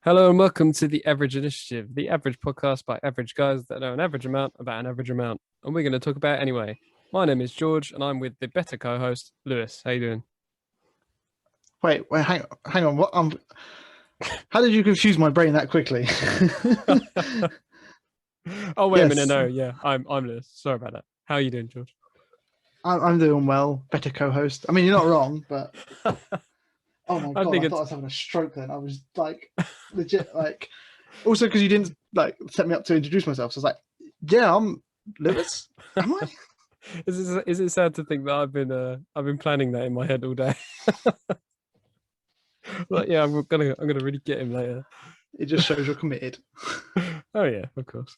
Hello and welcome to the Average Initiative, the average podcast by average guys that know an average amount about an average amount, and we're going to talk about it anyway. My name is George, and I'm with the better co-host Lewis. How you doing? Wait, hang on. What? How did you confuse my brain that quickly? Oh wait a minute, Yes, no, yeah, I'm Lewis. Sorry about that. How are you doing, George? I'm doing well. Better co-host. I mean, you're not wrong, but oh my I god, think I thought I was having a stroke. Then I was like, legit. Like, also because you didn't like set me up to introduce myself, so I was like, yeah, I'm Lewis. Am I? Is it sad to think that I've been planning that in my head all day? But yeah, I'm gonna really get him later. It just shows you're committed. Oh yeah, of course.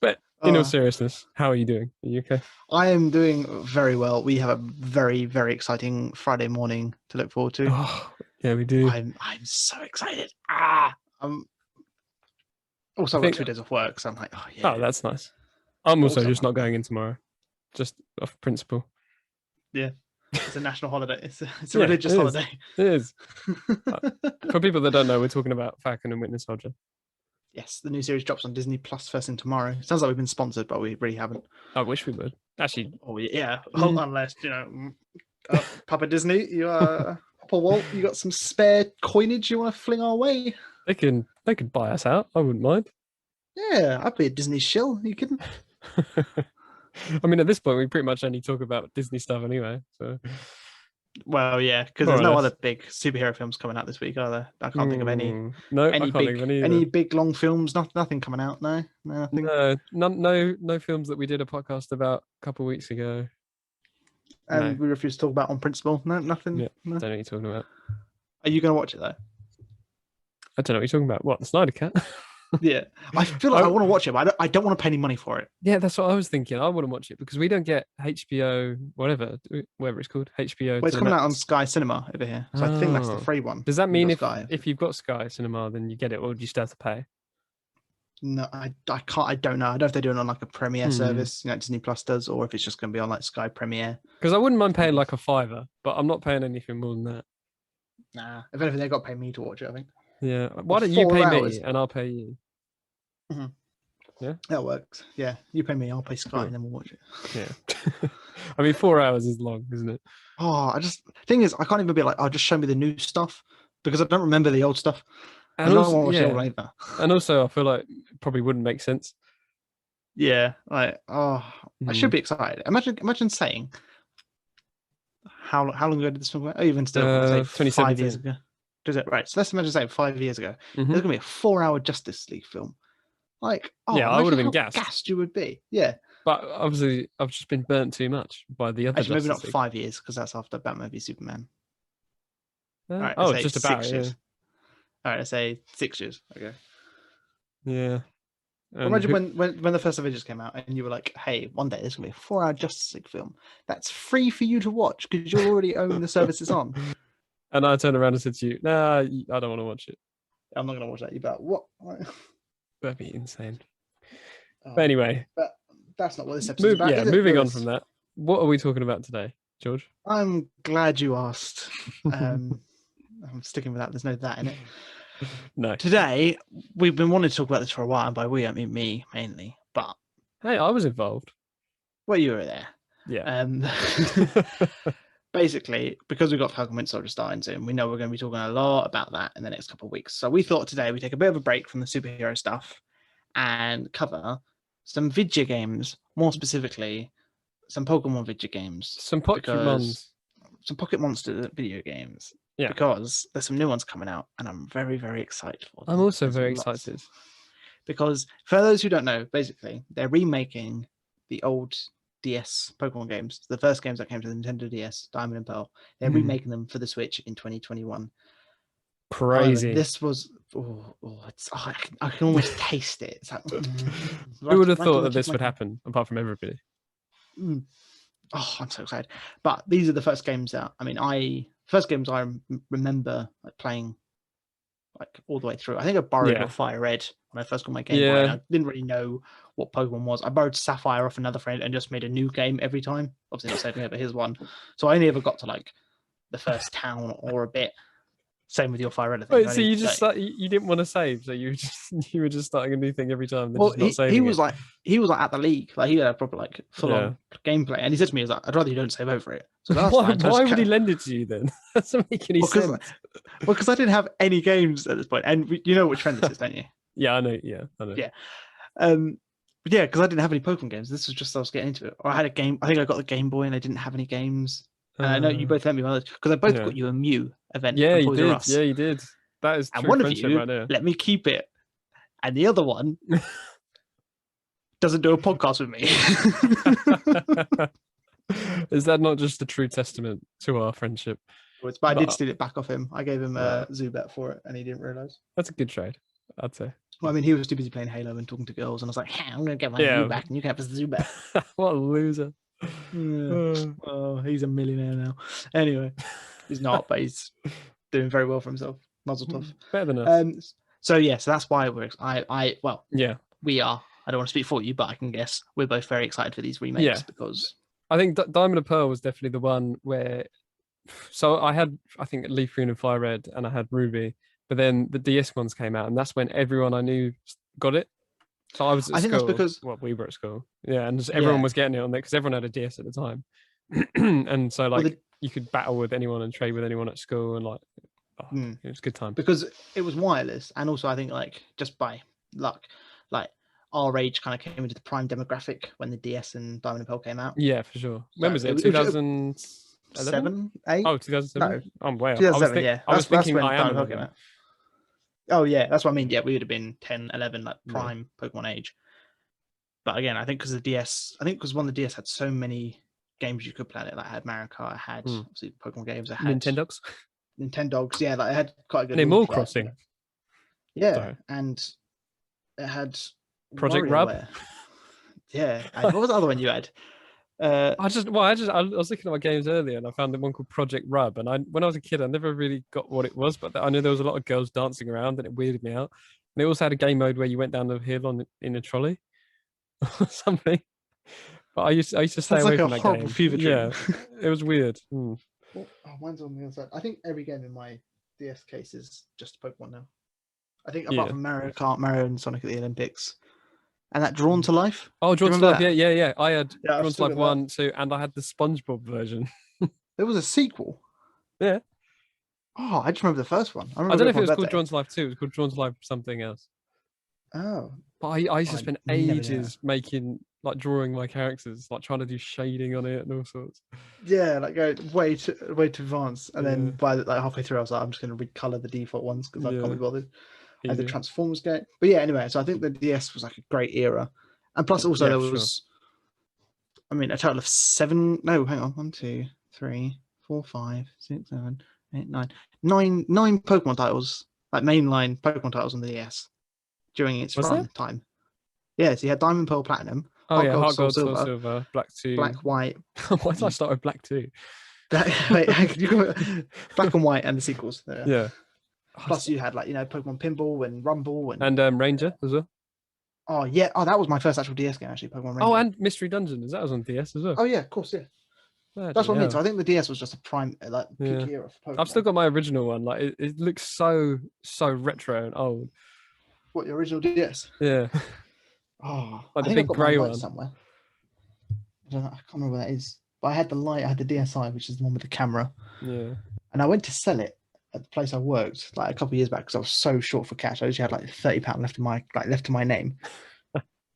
But in all Uh, seriousness, how are you doing? Are you okay? I am doing very well. We have a very, very exciting Friday morning to look forward to. Oh, yeah, we do. I'm so excited. I'm also I I've got think. 2 days off work, so I'm like, oh Oh, yeah. that's nice. I'm But also also, just not going in tomorrow, just off principle. yeah, it's a national holiday. It's a Yeah, religious it is. holiday. It is. Uh, For people that don't know, we're talking about Falcon and Winter Soldier. Yes, the new series drops on Disney Plus first thing tomorrow. Sounds like we've been sponsored, but we really haven't. I wish we would. Actually, Oh yeah, mm, unless Papa Disney, Papa Walt, you got some spare coinage you want to fling our way? they could buy us out. I wouldn't mind. Yeah, I'd be a Disney shill. You kidding? I mean, at this point, we pretty much only talk about Disney stuff anyway. So Well, yeah, because more there's or no less. other big superhero films coming out this week, are there? I can't think of No, I any can't think of any any either. big long films. Nothing coming out. No, nothing. No, no films that we did a podcast about a couple of weeks ago. No, And we refuse to talk about on principle. No, nothing. yeah, No. don't know what you're talking about. Are you gonna watch it though? I don't know what you're talking about. What, the Snider Cut? Yeah, I feel like I I, want to watch it, but I don't want to pay any money for it. Yeah, that's what I was thinking. I wouldn't watch it because we don't get HBO, whatever it's called, HBO Well, it's to the coming out on max. Sky Cinema over here, so I think that's the Oh, free one. does that You've mean got if Sky. if you've got Sky Cinema, then you get it, or do you still have to pay? No, I can't. I don't know. I don't know if they're doing it on like a Premiere Hmm. service, Disney Plus does, or if it's just going to be on like Sky Premiere. Because I wouldn't mind paying like a fiver, but I'm not paying anything more than that. Nah, if anything, they've got to pay me to watch it. I think. Yeah. Why But don't you 4 pay me hours. and I'll pay you? Mhm. Yeah. That works. Yeah, you pay me, I'll pay Sky, Cool. and then we'll watch it. Yeah. I mean, 4 hours is long, isn't it? Oh, thing is, I can't even be like, oh, just show me the new stuff because I don't remember the old stuff. I And don't also, want to watch the old yeah, one either. and also, I feel like it probably wouldn't make sense. Yeah, like I should Mhm. be excited. Imagine saying how long ago did this film come out? Oh, even still, let's say 5 years 2017. ago. Does it right? So let's imagine saying 5 years ago. Hmm. There's gonna be a 4-hour Justice League film. Like, Yeah, I would have imagine been how gassed. gassed you would be. Yeah, But obviously, I've just been burnt too much by the other actually, maybe not Justice League. 5 years because that's after Batman v Superman. All right, let's Oh, say just about, 6 years. yeah. All right, let's say 6 years. Okay. Yeah. Well, And imagine when the first Avengers came out and you were like, hey, one day there's gonna be a 4-hour Justice League film that's free for you to watch because you already own the service it's on. and I turned around and said to you, nah, I don't want to watch it. I'm not gonna watch that. You bet. What? That'd be insane. But Oh, anyway, but that's not what this episode's about, is it, moving on Lewis? from that. What are we talking about today, George? I'm glad you asked. I'm sticking with that. There's no that in it. No. Today, we've been wanting to talk about this for a while, and by we, I mean me mainly. But Hey, I was involved. well, you were there. Yeah. Basically, because we've got Falcon Winter Soldier starting soon, we know we're going to be talking a lot about that in the next couple of weeks. So we thought today we take a bit of a break from the superhero stuff and cover some video games, more specifically, some Pokemon video games. Some Pokemons. Some Pocket Monster video games. Yeah. Because there's some new ones coming out, and I'm very, very excited for them. I'm also There's very lots. excited. Because for those who don't know, basically, they're remaking the old DS Pokemon games, the first games that came to the Nintendo DS, Diamond and Pearl. They're remaking them for the Switch in 2021. Crazy. However, this was I can almost taste it. It's like, Who would have thought that this would happen, apart from everybody? Oh, I'm so excited! But these are the first games that first games I remember like playing like all the way through. I think I borrowed a Fire Red when I first got my Game Boy. And I didn't really know what Pokemon was. I borrowed Sapphire off another friend and just made a new game every time. Obviously not saving over his one. So I only ever got to like the first town or a bit. Same with your Fire Red. I think. Wait, so you just you didn't want to save, so you were just starting a new thing every time. Well, just not saving he was like at the league, like he had a proper like full on gameplay, and he said to me, "He's like, I'd rather you don't save over it." So that's why would he lend it to you then? That doesn't make any sense. Well, because I didn't have any games at this point, and you know which friend this is, don't you? Yeah, I know. Yeah, I know. Yeah, yeah, because I didn't have any Pokemon games. This was just I was getting into it. Or I had a game. I think I got the Game Boy, and I didn't have any games. And I know you both lent me one of those because I both got you a Mew event. Yeah, you did. Yeah, you did. That is true friendship right there. Let me keep it, and the other one doesn't do a podcast with me. Is that not just a true testament to our friendship? But I did steal it back off him. I gave him a Zubat for it, and he didn't realize. That's a good trade, I'd say. Well, I mean, he was too busy playing Halo and talking to girls, and I was like, hey, "I'm gonna get my Mew back, and you can have a Zubat." What a loser! Oh, he's a millionaire now. Anyway, he's not, but he's doing very well for himself. Mazel tov. Better than us. So that's why we are. I don't want to speak for you, but I can guess we're both very excited for these remakes because I think Diamond and Pearl was definitely the one where. So I think Leaf Green and Fire Red, and I had Ruby, but then the DS ones came out, and that's when everyone I knew got it. So I was at school. That's because we were at school. Yeah, and just everyone was getting it on there because everyone had a DS at the time, and so like you could battle with anyone and trade with anyone at school, and like it was a good time because it was wireless, and also I think like just by luck, like our age kind of came into the prime demographic when the DS and Diamond and Pearl came out. Yeah, for sure. When was it? 2007, 8? Oh, 2007. No, I'm way 2007. I was thinking when I Diamond am. Pearl came out. Oh yeah, that's what I mean. Yeah, we would have been 10, 11, like prime Pokemon age. But again, I think because the DS, because one of the DS had so many games you could play on it. Like I had Mario Kart, I had obviously Pokemon games, I had Nintendogs. Yeah, like I had quite a good. Animal Crossing. Yeah, and it had Project Rub. Yeah, what was the other one you had? I was looking at my games earlier and I found one called Project Rub, and when I was a kid I never really got what it was, but I knew there was a lot of girls dancing around and it weirded me out. And it also had a game mode where you went down the hill in a trolley or something. But I used to stay away from that game. Fever dream. Yeah, it was weird. Oh, mine's on the other side. I think every game in my DS case is just Pokemon now. I think apart from Mario Kart, Mario and Sonic at the Olympics. And that Drawn to Life? Oh, Drawn to Life, yeah. I had Drawn to Life 1, 2, and I had the SpongeBob version. There was a sequel? Yeah. Oh, I just remember the first one. I don't know if it was called Drawn to Life 2, it was called Drawn to Life something else. Oh. But I used to spend ages drawing my characters, like trying to do shading on it and all sorts. Yeah, like go way too advanced. And then by like halfway through, I was like, I'm just going to recolor the default ones because I can't be bothered. And the Transformers game. But yeah, anyway, so I think the DS was like a great era. And plus also there was, I mean, a total of 7, no, hang on, 1, 2, 3, 4, 5, 6, 7, 8, 9 Pokemon titles, like mainline Pokemon titles on the DS during its run time. Yeah, so you had Diamond, Pearl, Platinum, Heart Gold, Soul Silver, Black 2. Black, White. Why did I start with Black 2? Black and White and the sequels. Yeah. Plus you had Pokemon Pinball and Rumble and Ranger as well. Oh yeah, that was my first actual DS game actually, Pokemon Ranger. Oh, and Mystery Dungeon, that was on DS as well. Oh yeah, of course, yeah. That's what I mean. So I think the DS was just a prime peak era for Pokemon. I've still got my original one. Like it looks so retro and old. What, your original DS? Yeah. Oh, like the big grey one somewhere. I can't remember where that is. But I had the DSi, which is the one with the camera. Yeah. And I went to sell it at the place I worked like a couple of years back because I was so short for cash. I actually had like £30 left to my name,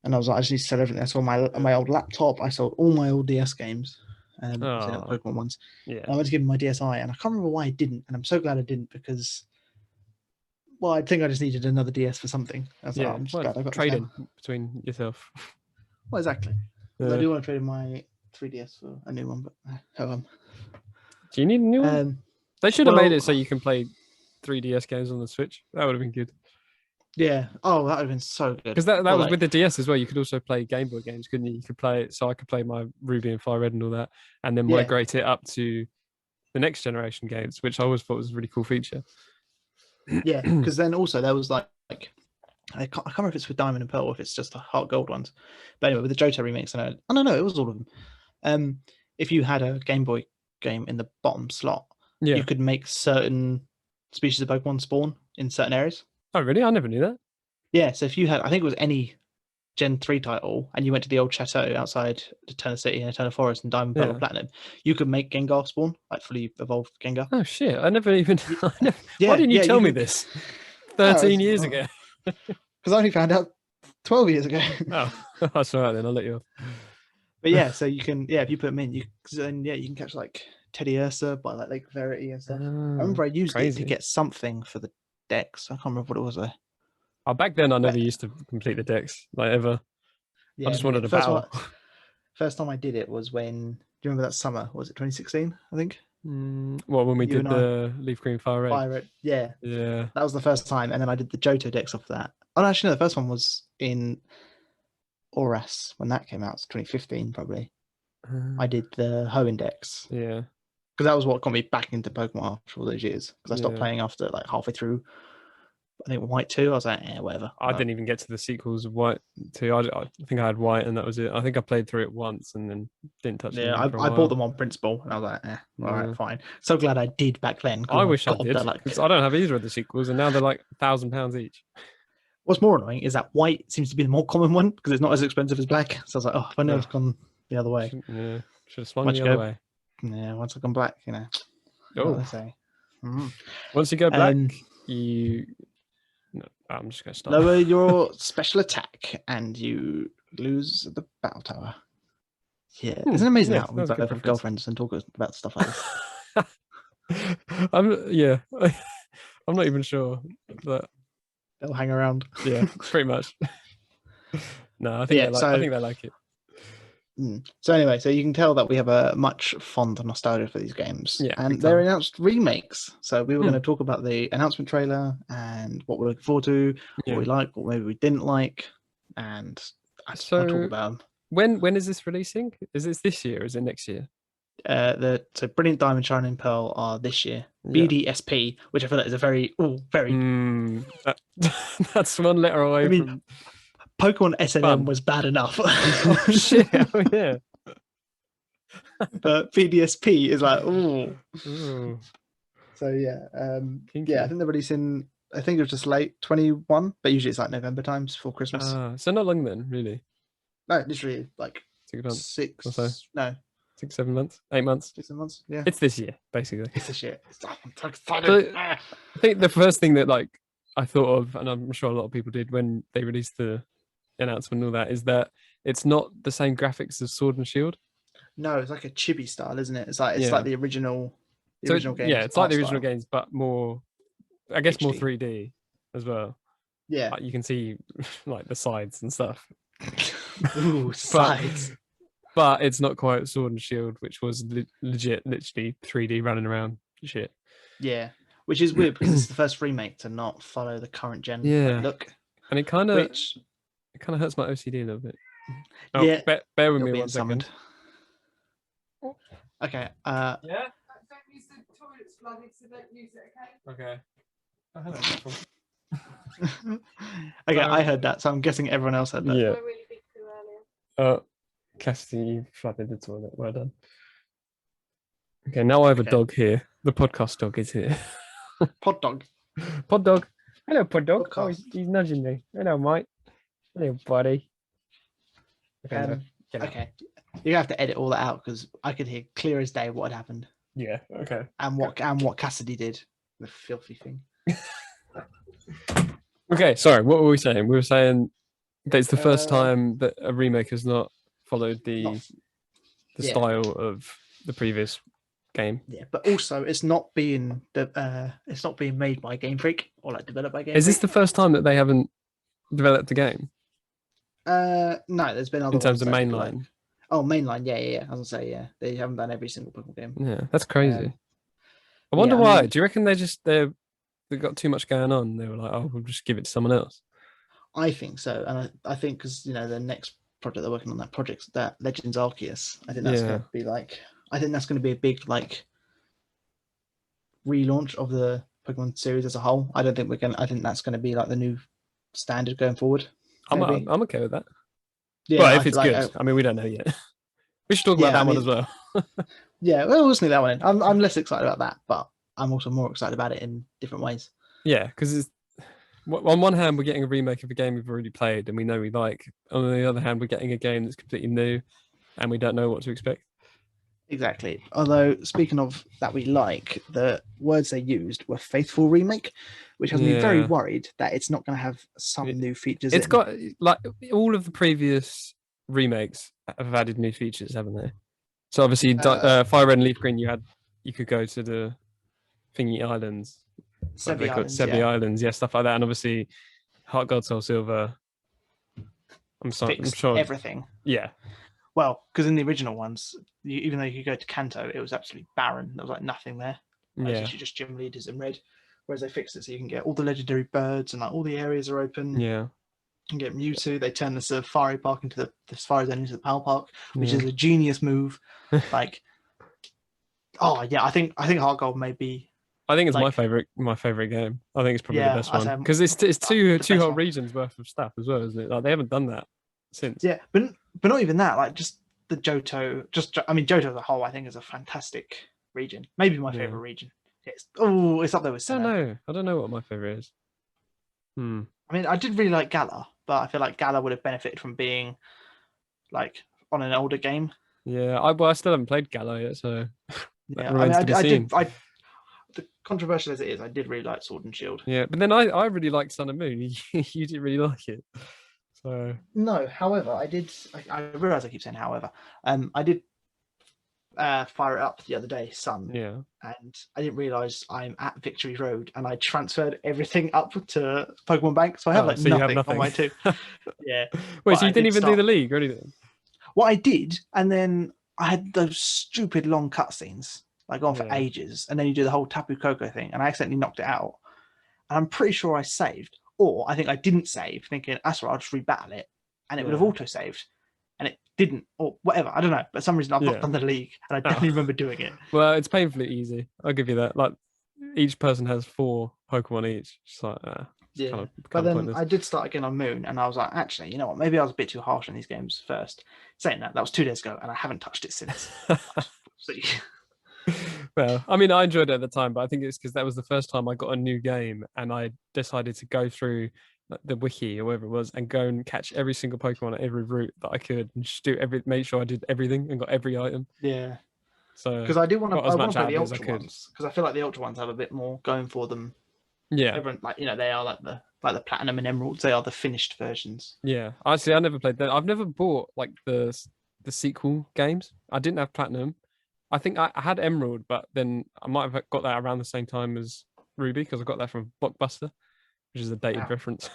and I was like, I just need to sell everything. I sold my old laptop. I sold all my old DS games, Pokemon ones. Yeah. And I went to give him my DSi, and I can't remember why I didn't. And I'm so glad I didn't because, well, I think I just needed another DS for something. I was like, I'm just glad I got trading between yourself. Well, exactly. I do want to trade in my 3DS for a new one, but do you need a new one? They should have made it so you can play 3DS games on the Switch. That would have been good. Yeah. Oh, that would have been so good. Because that was with the DS as well. You could also play Game Boy games, couldn't you? You could play it, so I could play my Ruby and Fire Red and all that, and then migrate it up to the next generation games, which I always thought was a really cool feature. Yeah, because then also there was like I can't remember if it's with Diamond and Pearl or if it's just the Heart Gold ones. But anyway, with the Johto remakes, I don't know, it was all of them. If you had a Game Boy game in the bottom slot, you could make certain species of Pokemon spawn in certain areas. Oh, really? I never knew that. Yeah, so if you had, I think it was any Gen 3 title, and you went to the old chateau outside Eternal City and Eternal Forest and Diamond, Pearl, or Platinum, you could make Gengar spawn, like fully evolved Gengar. Oh, shit. I never even... Yeah, Why didn't you tell me could... this 13 years ago? Because I only found out 12 years ago. Oh, that's all right then. I'll let you off. But yeah, so you can, if you put them in, you can catch like Teddy Ursa by like Lake Verity and stuff. I remember I used it to get something for the decks. I can't remember what it was though. Oh, back then I never used to complete the decks, like ever. Yeah, I just wanted a battle. First time I did it was when, do you remember that summer? Was it 2016, I think? What, when we did the Leaf Green Fire Red? Fire Red, yeah. Yeah. That was the first time, and then I did the Johto decks off that. Oh, no, actually, no, the first one was in Oras when that came out. It's 2015, probably. I did the Ho Index. Yeah. Because that was what got me back into Pokemon after all those years. Because I stopped playing after like halfway through, I think, White 2. I was like, whatever. I didn't even get to the sequels of White 2. I think I had White and that was it. I think I played through it once and then didn't touch it. Yeah, I bought them on principle and I was like, all right, fine. So glad I did back then. I wish I did. Because I don't have either of the sequels and now they're like £1,000 each. What's more annoying is that White seems to be the more common one because it's not as expensive as Black. So I was like, if I know it's gone the other way. Yeah, should have swung the other way. Yeah, once I come black, Oh, what say. Once you go black, you. No, I'm just going to stop. Lower your special attack, and you lose the battle tower. Yeah, isn't it amazing how we both have girlfriends and talk about stuff like this? I'm not even sure that they'll hang around. Yeah, pretty much. No, I think they like it. So anyway, so you can tell that we have a much fond nostalgia for these games. Yeah, and they're announced remakes. So we were going to talk about the announcement trailer and what we're looking forward to, what we like, what maybe we didn't like, and I just want to talk about them. When is this releasing? Is this year or is it next year? So Brilliant Diamond, Shining Pearl are this year. BDSP, which I feel like is a very that's one letter away from Pokemon SNM was bad enough. Oh, shit. Oh, yeah. But BDSP is like, So yeah, I think they're releasing. I think it was just late 21, but usually it's like November times for Christmas. So not long then, really. No, literally like 6 months. 6 or so. No, 6, 7 months, 8 months. 6 months. Yeah, it's this year basically. It's this year. I'm so excited. I think the first thing that I thought of, and I'm sure a lot of people did when they released the announcement and all that, is that it's not the same graphics as Sword and Shield. No, it's like a chibi style, isn't it? It's like the original games. Yeah, it's like the original games, but more, I guess, HD. More 3D as well. Yeah, you can see like the sides and stuff. Ooh, sides. But it's not quite Sword and Shield, which was literally 3D running around shit. Yeah, which is weird because it's the first remake to not follow the current gen look. And it kind of hurts my OCD a little bit. Oh, yeah, bear with me 1 second. Okay. Yeah. Don't use the toilets flooded, so don't use it. Okay. Okay, I heard that, so I'm guessing everyone else heard that. Yeah. Cassidy, you flooded the toilet. Well done. Okay, now I have a dog here. The podcast dog is here. Pod dog. Pod dog. Hello, pod dog. Oh, he's nudging me. Hello, mate. Hello, buddy. Okay. You're gonna have to edit all that out because I could hear clear as day what had happened. Yeah. Okay. And what Cassidy did. The filthy thing. Okay. Sorry. What were we saying? We were saying that it's the first time that a remake has not followed the style of the previous game. Yeah, but also it's not being made by Game Freak or developed by Game Freak. Is this the first time that they haven't developed a game? No, there's been other in terms of mainline. Mainline, yeah. I was gonna say, they haven't done every single Pokemon game. Yeah, that's crazy. I wonder why. Do you reckon they got too much going on? They were like, oh, we'll just give it to someone else. I think so, and I think because the next project they're working on, that Legends Arceus, I think that's going to be a big relaunch of the Pokemon series as a whole. I think that's going to be the new standard going forward. I'm okay with that. Yeah, well, if it's good. I mean, we don't know yet. We should talk about that one as well. Yeah, well, we'll sneak that one in. I'm less excited about that, but I'm also more excited about it in different ways. Yeah, because on one hand we're getting a remake of a game we've already played and we know we like. On the other hand, we're getting a game that's completely new, and we don't know what to expect. Exactly. Although, speaking of that we like, the words they used were faithful remake, which has me very worried that it's not going to have some new features. It's got, like, all of the previous remakes have added new features, haven't they? So obviously, Fire Red and Leaf Green, you could go to the thingy islands, Sebi Islands, Sebi Islands, yeah, stuff like that. And obviously, Heart Gold Soul Silver. I'm sure everything. Yeah. Well, because in the original ones, even though you could go to Kanto, it was absolutely barren. There was like nothing there. Yeah. It's just gym leaders in red. Whereas they fixed it so you can get all the legendary birds and like all the areas are open. Yeah. You can get Mewtwo. They turn the Safari Park into the Safari Zone into the Pal Park, which is a genius move. Like, oh yeah, I think Heart Gold may be. I think it's my favorite game. I think it's probably the best one because it's two whole regions worth of stuff as well, isn't it? Like, they haven't done that since. Yeah, but not even that. Like, just the Johto. Johto as a whole, I think, is a fantastic region. Maybe my favorite region. It's up there with Sinnoh. I don't know what my favorite is. I mean, I did really like Galar, but I feel like Galar would have benefited from being like on an older game. Yeah, I still haven't played Galar yet, so yeah, I did. The controversial as it is, I did really like Sword and Shield. Yeah, but then I really liked Sun and Moon. You didn't really like it, so no. However, I did. I realize I keep saying however. I did fire it up the other day, Sun. Yeah. And I didn't realize I'm at Victory Road, and I transferred everything up to Pokemon Bank, so I have nothing on my two. Yeah. Wait, so you didn't even do the league or anything? Well, I did, and then I had those stupid long cutscenes, like on for ages, and then you do the whole Tapu Koko thing, and I accidentally knocked it out. And I'm pretty sure I saved, or I think I didn't save, thinking that's right, I'll just rebattle it, and it would have auto saved, and it didn't, or whatever. I don't know, but for some reason I've not done the league, and I definitely remember doing it. Well, it's painfully easy. I'll give you that. Like, each person has 4 Pokemon each. Just like, but then pointless. I did start again on Moon, and I was like, actually, you know what? Maybe I was a bit too harsh on these games first. Saying that was 2 days ago, and I haven't touched it since. Well, I mean, I enjoyed it at the time, but I think it's because that was the first time I got a new game, and I decided to go through the wiki or whatever it was and go and catch every single Pokemon at every route that I could, and just make sure I did everything and got every item. Yeah. So because I do want to play the Ultra ones, because I feel like the Ultra ones have a bit more going for them. Yeah. Everyone, they are like the Platinum and Emeralds. They are the finished versions. Yeah. Actually, I never played that. I've never bought like the sequel games. I didn't have Platinum. I think I had Emerald, but then I might have got that around the same time as Ruby, because I got that from Blockbuster, which is a dated reference.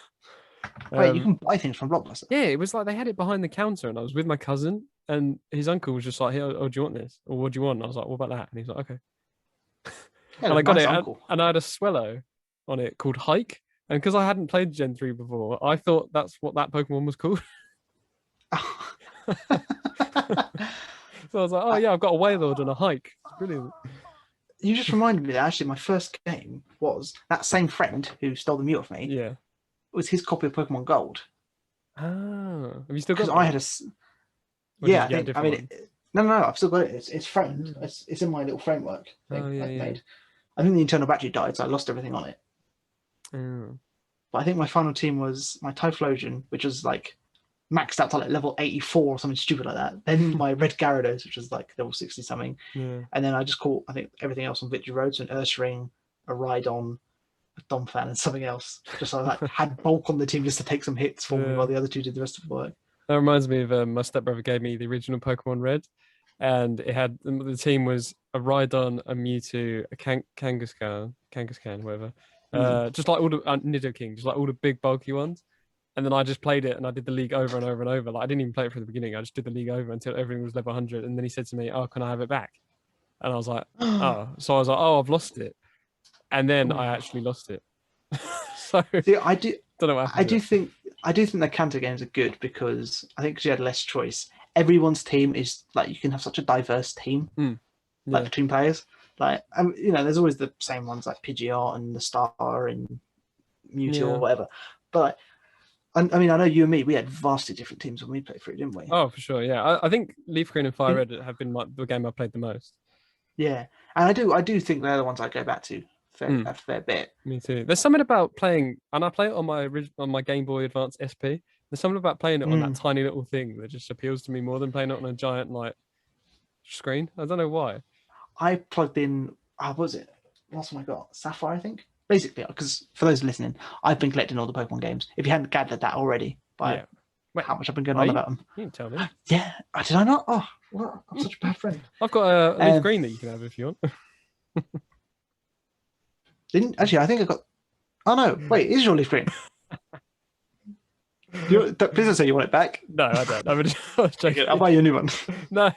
Wait, you can buy things from Blockbuster? Yeah, it was like they had it behind the counter, and I was with my cousin, and his uncle was just like, "Here, do you want this? Or what do you want?" And I was like, "What about that?" And he's like, "Okay." And I got it, and I had a Swellow on it called Hike, and because I hadn't played Gen 3 before, I thought that's what that Pokemon was called. So I was like, "Oh yeah, I've got a Wailord and a Hike. It's brilliant." You just reminded me that actually my first game was that same friend who stole the Mew off me. Yeah. It was his copy of Pokemon Gold. Oh, have you still got it? Because I had no, I've still got it. It's framed. It's in my little framework thing I've made. I think the internal battery died, so I lost everything on it. Oh. But I think my final team was my Typhlosion, which was like maxed out to like level 84 or something stupid like that. Then my Red Gyarados, which was like level 60 something. Yeah. And then I just caught, I think, everything else on Victory Road. So an Ursaring, a Rhydon, a Donphan, and something else. Just so I like had bulk on the team just to take some hits for me while the other two did the rest of the work. That reminds me of my stepbrother gave me the original Pokemon Red, and it had the team was a Rhydon, a Mewtwo, a Kangaskhan, whatever. Just like all the Nidoking, just like all the big bulky ones. And then I just played it, and I did the league over and over and over. Like, I didn't even play it from the beginning. I just did the league over until everything was level 100. And then he said to me, "Oh, can I have it back?" And I was like, "Oh." So I was like, "Oh, I've lost it." And then I actually lost it. So see, I do. Don't know what happened. I do think the Kanto games are good because I think because you had less choice. Everyone's team is like you can have such a diverse team, like between players. Like there's always the same ones like Pidgeot and the Star and Mewtwo or whatever. But I mean, I know you and me, we had vastly different teams when we played through, didn't we? Oh, for sure, yeah. I think Leaf Green and Fire Red have been the game I played the most. Yeah, And I do think they're the ones I go back to a fair bit. Me too. There's something about playing, and I play it on my Game Boy Advance SP. There's something about playing it on that tiny little thing that just appeals to me more than playing it on a giant like screen. I don't know why. I plugged in. What was it? Last one I got Sapphire, I think. Basically, because for those listening, I've been collecting all the Pokemon games. If you hadn't gathered that already by how much I've been going on about them. You didn't tell me. Yeah, did I not? Oh, well, I'm such a bad friend. I've got a leaf green that you can have if you want. Actually, I think I got. Oh no! Wait, is your leaf green? Please don't say you want it back. No, I don't. I was joking. I'll buy you a new one. No,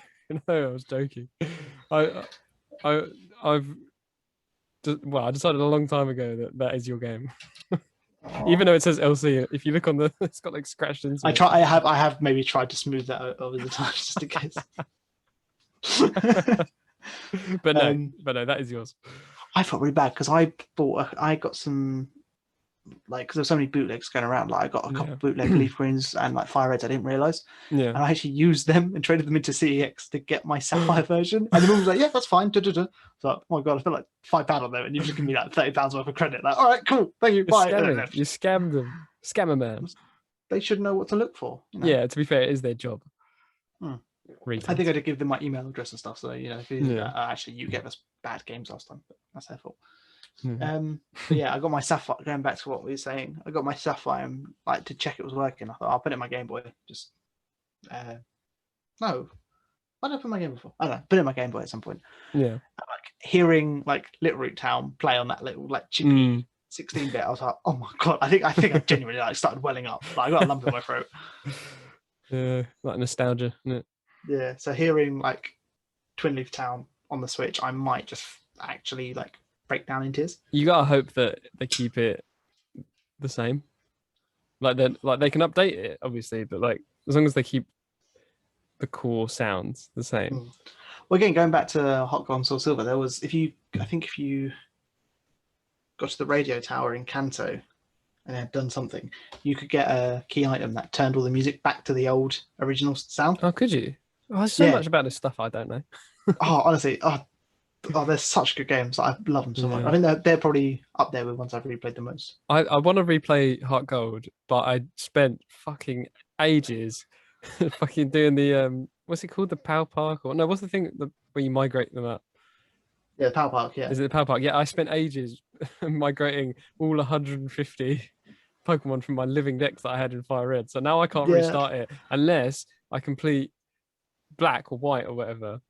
I was joking. I decided a long time ago that is your game. Even though it says LC, if you look on it's got like scratched into it. I have maybe tried to smooth that over the time just in case. but no, that is yours. I felt really bad because I got some, like, because there's so many bootlegs going around. Like, I got a couple of bootleg leaf greens and like fire reds I didn't realize. Yeah. And I actually used them and traded them into CEX to get my Sapphire version. And the woman was like, "Yeah, that's fine." So, oh my god, I spent like £5 on them, and you just give me like £30 worth of credit. Like, all right, cool, thank you, bye. You scammed them, scammer man. They should know what to look for. You know? Yeah, to be fair, it is their job. I think I did give them my email address and stuff. So actually, you gave us bad games last time, but that's their fault. But yeah, I got my Sapphire. Going back to what we were saying, I got my Sapphire and like to check it was working. I thought I'll put it in my Game Boy. Just no, I don't put my Game Boy before. I don't know, put it in my Game Boy at some point. Yeah, like hearing like Little Root Town play on that little like chippy 16-bit. I was like, oh my god, I think I genuinely like started welling up. Like, I got a lump in my throat. Yeah, like nostalgia, isn't it? Yeah, so hearing like Twin Leaf Town on the Switch, I might just actually like break down in tears. You gotta hope that they keep it the same. Like they can update it, obviously, but like as long as they keep the core sounds the same. Well, again, going back to Hot Gold and Soul Silver, there was if you got to the radio tower in Kanto and had done something, you could get a key item that turned all the music back to the old original sound. Oh, could you? Oh, there's so much about this stuff I don't know. Honestly, they're such good games. I love them so much. I think they're probably up there with ones I've replayed the most. I want to replay Heart Gold, but I spent fucking ages fucking doing the what's it called, the Power Park, or no, what's the thing where you migrate them up? Yeah, the Power Park. Yeah, is it the Power Park? Yeah, I spent ages migrating all 150 Pokemon from my living decks that I had in Fire Red. So now I can't restart it unless I complete Black or White or whatever,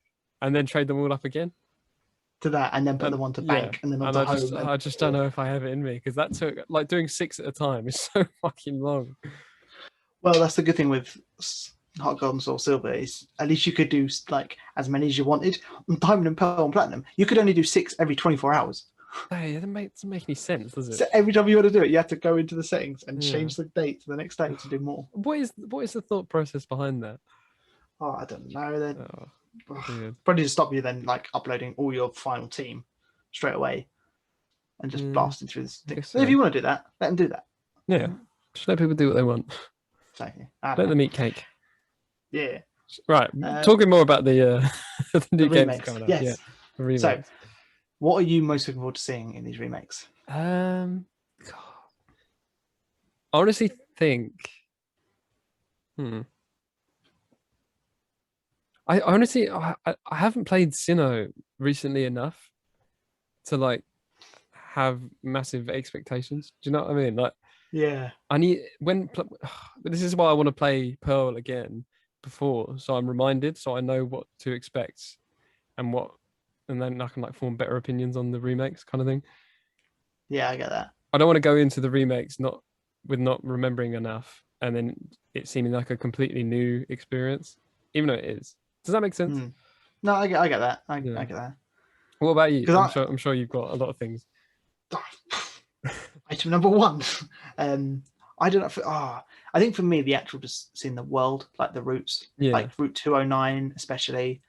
and then trade them all up again to that, and then put them onto Bank, and then onto Home. I just don't know if I have it in me, because that took like doing 6 at a time is so fucking long. Well, that's the good thing with Heart Gold and Soul Silver is at least you could do like as many as you wanted. On Diamond and Pearl and Platinum, you could only do 6 every 24 hours. Hey, that doesn't make any sense, does it? So every time you want to do it, you have to go into the settings and change the date to the next day to do more. What is the thought process behind that? Oh, I don't know. Probably to stop you then like uploading all your final team straight away and just blasting through this thing. So if you want to do that, let them do that. Yeah, just let people do what they want. Exactly. Let them eat cake. Yeah. Right. Talking more about the new games coming up. Yes. Yeah, the remakes. So, what are you most looking forward to seeing in these remakes? God. I honestly think. I honestly, I haven't played Sinnoh recently enough to like have massive expectations. Do you know what I mean? Like, yeah, I need this is why I want to play Pearl again before, so I'm reminded, so I know what to expect and then I can like form better opinions on the remakes, kind of thing. Yeah, I get that. I don't want to go into the remakes not remembering enough, and then it seeming like a completely new experience, even though it is. Does that make sense? No, I get that. I get that. What about you? I'm sure you've got a lot of things. Item number 1. I don't know. I think for me, the actual just seeing the world, like the routes, like Route 209, especially,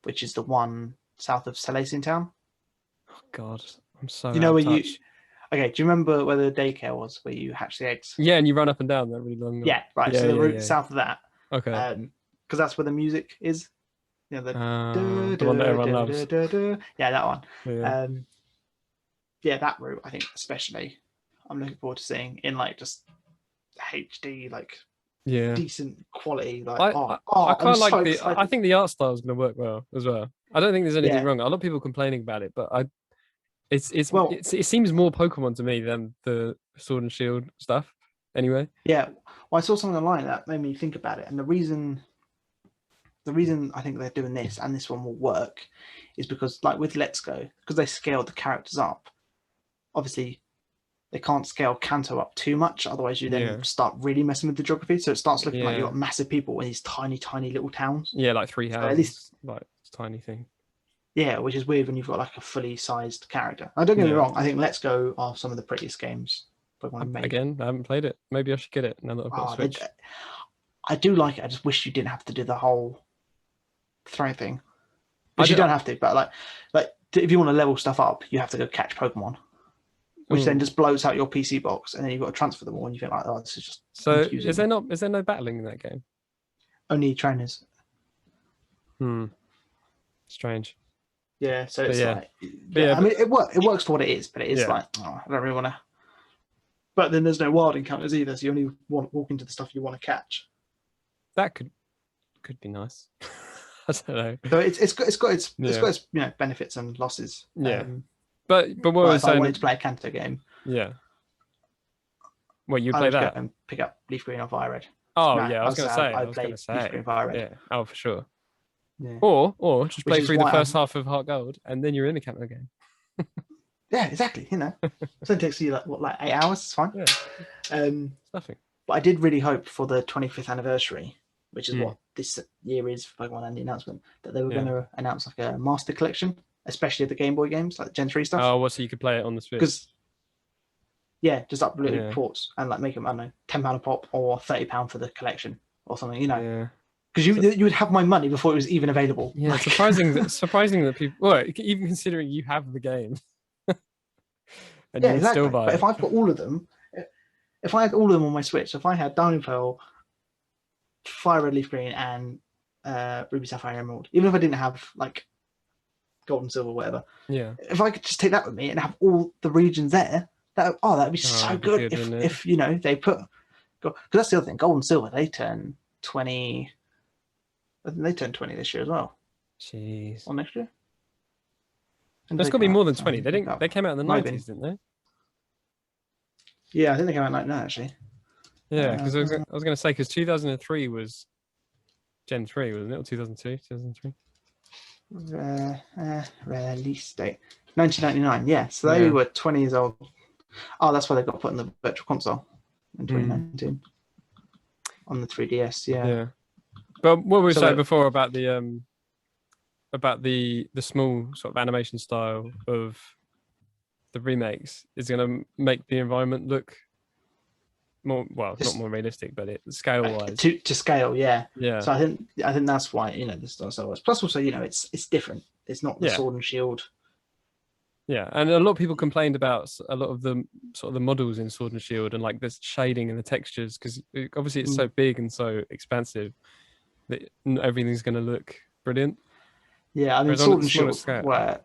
which is the one south of Salacian Town. Oh God, I'm so. You know where you? Okay, do you remember where the daycare was, where you hatch the eggs? Yeah, and you run up and down that really long. Yeah, right. So the route south of that. Okay. Because that's where the music is. You know, the one that everyone loves. Yeah, that one. Yeah. Yeah, that route, I think, especially, I'm looking forward to seeing in like just HD, like Yeah. decent quality. Like, I I'm quite so like excited. I think the art style is going to work well as well. I don't think there's anything Yeah. wrong. A lot of people complaining about it, but Well, it seems more Pokemon to me than the Sword and Shield stuff. Anyway. yeah. Well, I saw something online that made me think about it, and the reason I think they're doing this and this one will work is because, like with Let's Go, because they scaled the characters up. Obviously, they can't scale Kanto up too much, otherwise you then start really messing with the geography. So it starts looking like you've got massive people in these tiny, tiny little towns. Yeah, like 3 houses, at least, like tiny thing. Yeah, which is weird when you've got like a fully sized character. Now, don't get me wrong, I think Let's Go are some of the prettiest games Pokemon made. Again, I haven't played it. Maybe I should get it now that I've got a Switch. I do like it. I just wish you didn't have to do the whole throwing thing. But you don't have to. But like if you want to level stuff up, you have to go catch Pokemon, which then just blows out your PC box, and then you've got to transfer them all, and you think like, oh, this is just confusing. Is there no battling in that game? Only trainers. Strange. Yeah, so it's like, I mean, it works for what it is, but it is like, I don't really want to. But then there's no wild encounters either, so you only walk into the stuff you want to catch. That could be nice. I don't know. So it's got its benefits and losses. Yeah. But what I was saying, if I wanted to play a Kanto game, well, you play that and pick up Leaf Green or Fire Red. Oh yeah, I was going to say. Leaf Green, Fire Red. Yeah. Oh, for sure. Yeah. Or just play through the first half of Heart Gold, and then you're in the Kanto game. Yeah, exactly. You know, so it takes you like 8 hours. It's fine. Yeah. It's nothing. But I did really hope for the 25th anniversary, which is what this year is for Pokemon, and the announcement that they were going to announce like a master collection, especially the Game Boy games, like Gen 3 stuff. Oh, well, so you could play it on the Switch. Because just upload ports and like make them, I don't know, £10 a pop or £30 for the collection or something, you know. Yeah. Because you would have my money before it was even available. Yeah, surprising that people, well, even considering you have the game, and you would still buy but it. if I've got all of them, if I had all of them on my Switch, if I had Diamond Pearl, Fire Red, Leaf Green, and Ruby, Sapphire, Emerald, even if I didn't have like Gold and Silver, whatever, if I could just take that with me and have all the regions there, that'd be so good. If you know they put, because that's the other thing, Gold and Silver, they turn 20. I think they turned 20 this year as well. Jeez. Or next year? There's got to be more than 20. They came out in the 90s, didn't they? Yeah, I think they came out like that actually. Yeah, because I was going to say, because 2003 was Gen 3, wasn't it? Or 2002, 2003? Release date 1999. Yeah, so they were 20 years old. Oh, that's why they got put in the Virtual Console in 2019 on the 3DS. Yeah. But what we were saying before about the small sort of animation style of the remakes is going to make the environment look more, well, not more realistic, but scale wise to scale. Yeah. So I think that's why this style so was. Plus, also it's different. It's not the Sword and Shield. Yeah, and a lot of people complained about a lot of the sort of the models in Sword and Shield and like the shading and the textures, because obviously it's so big and so expansive that everything's going to look brilliant. Yeah, I mean, Sword and Shield were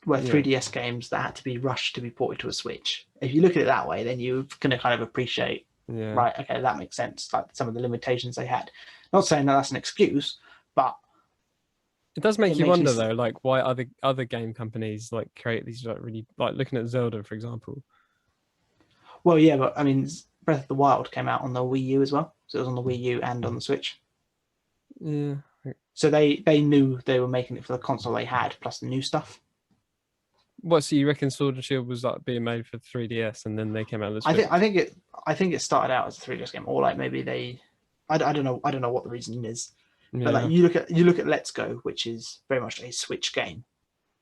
3DS games that had to be rushed to be ported to a Switch. If you look at it that way, then you're going to kind of appreciate, right, okay, that makes sense, like some of the limitations they had. Not saying that that's an excuse, but it does make you wonder, though, like why other game companies like create these like really, like looking at Zelda, for example. Well, yeah, but I mean, Breath of the Wild came out on the Wii U as well, so it was on the Wii U and on the Switch. Yeah. So they knew they were making it for the console they had, plus the new stuff. What? So you reckon Sword and Shield was like being made for 3DS, and then they came out of the Switch? I think it started out as a 3DS game, or like maybe they, I don't know what the reason is, but like you look at Let's Go, which is very much a Switch game.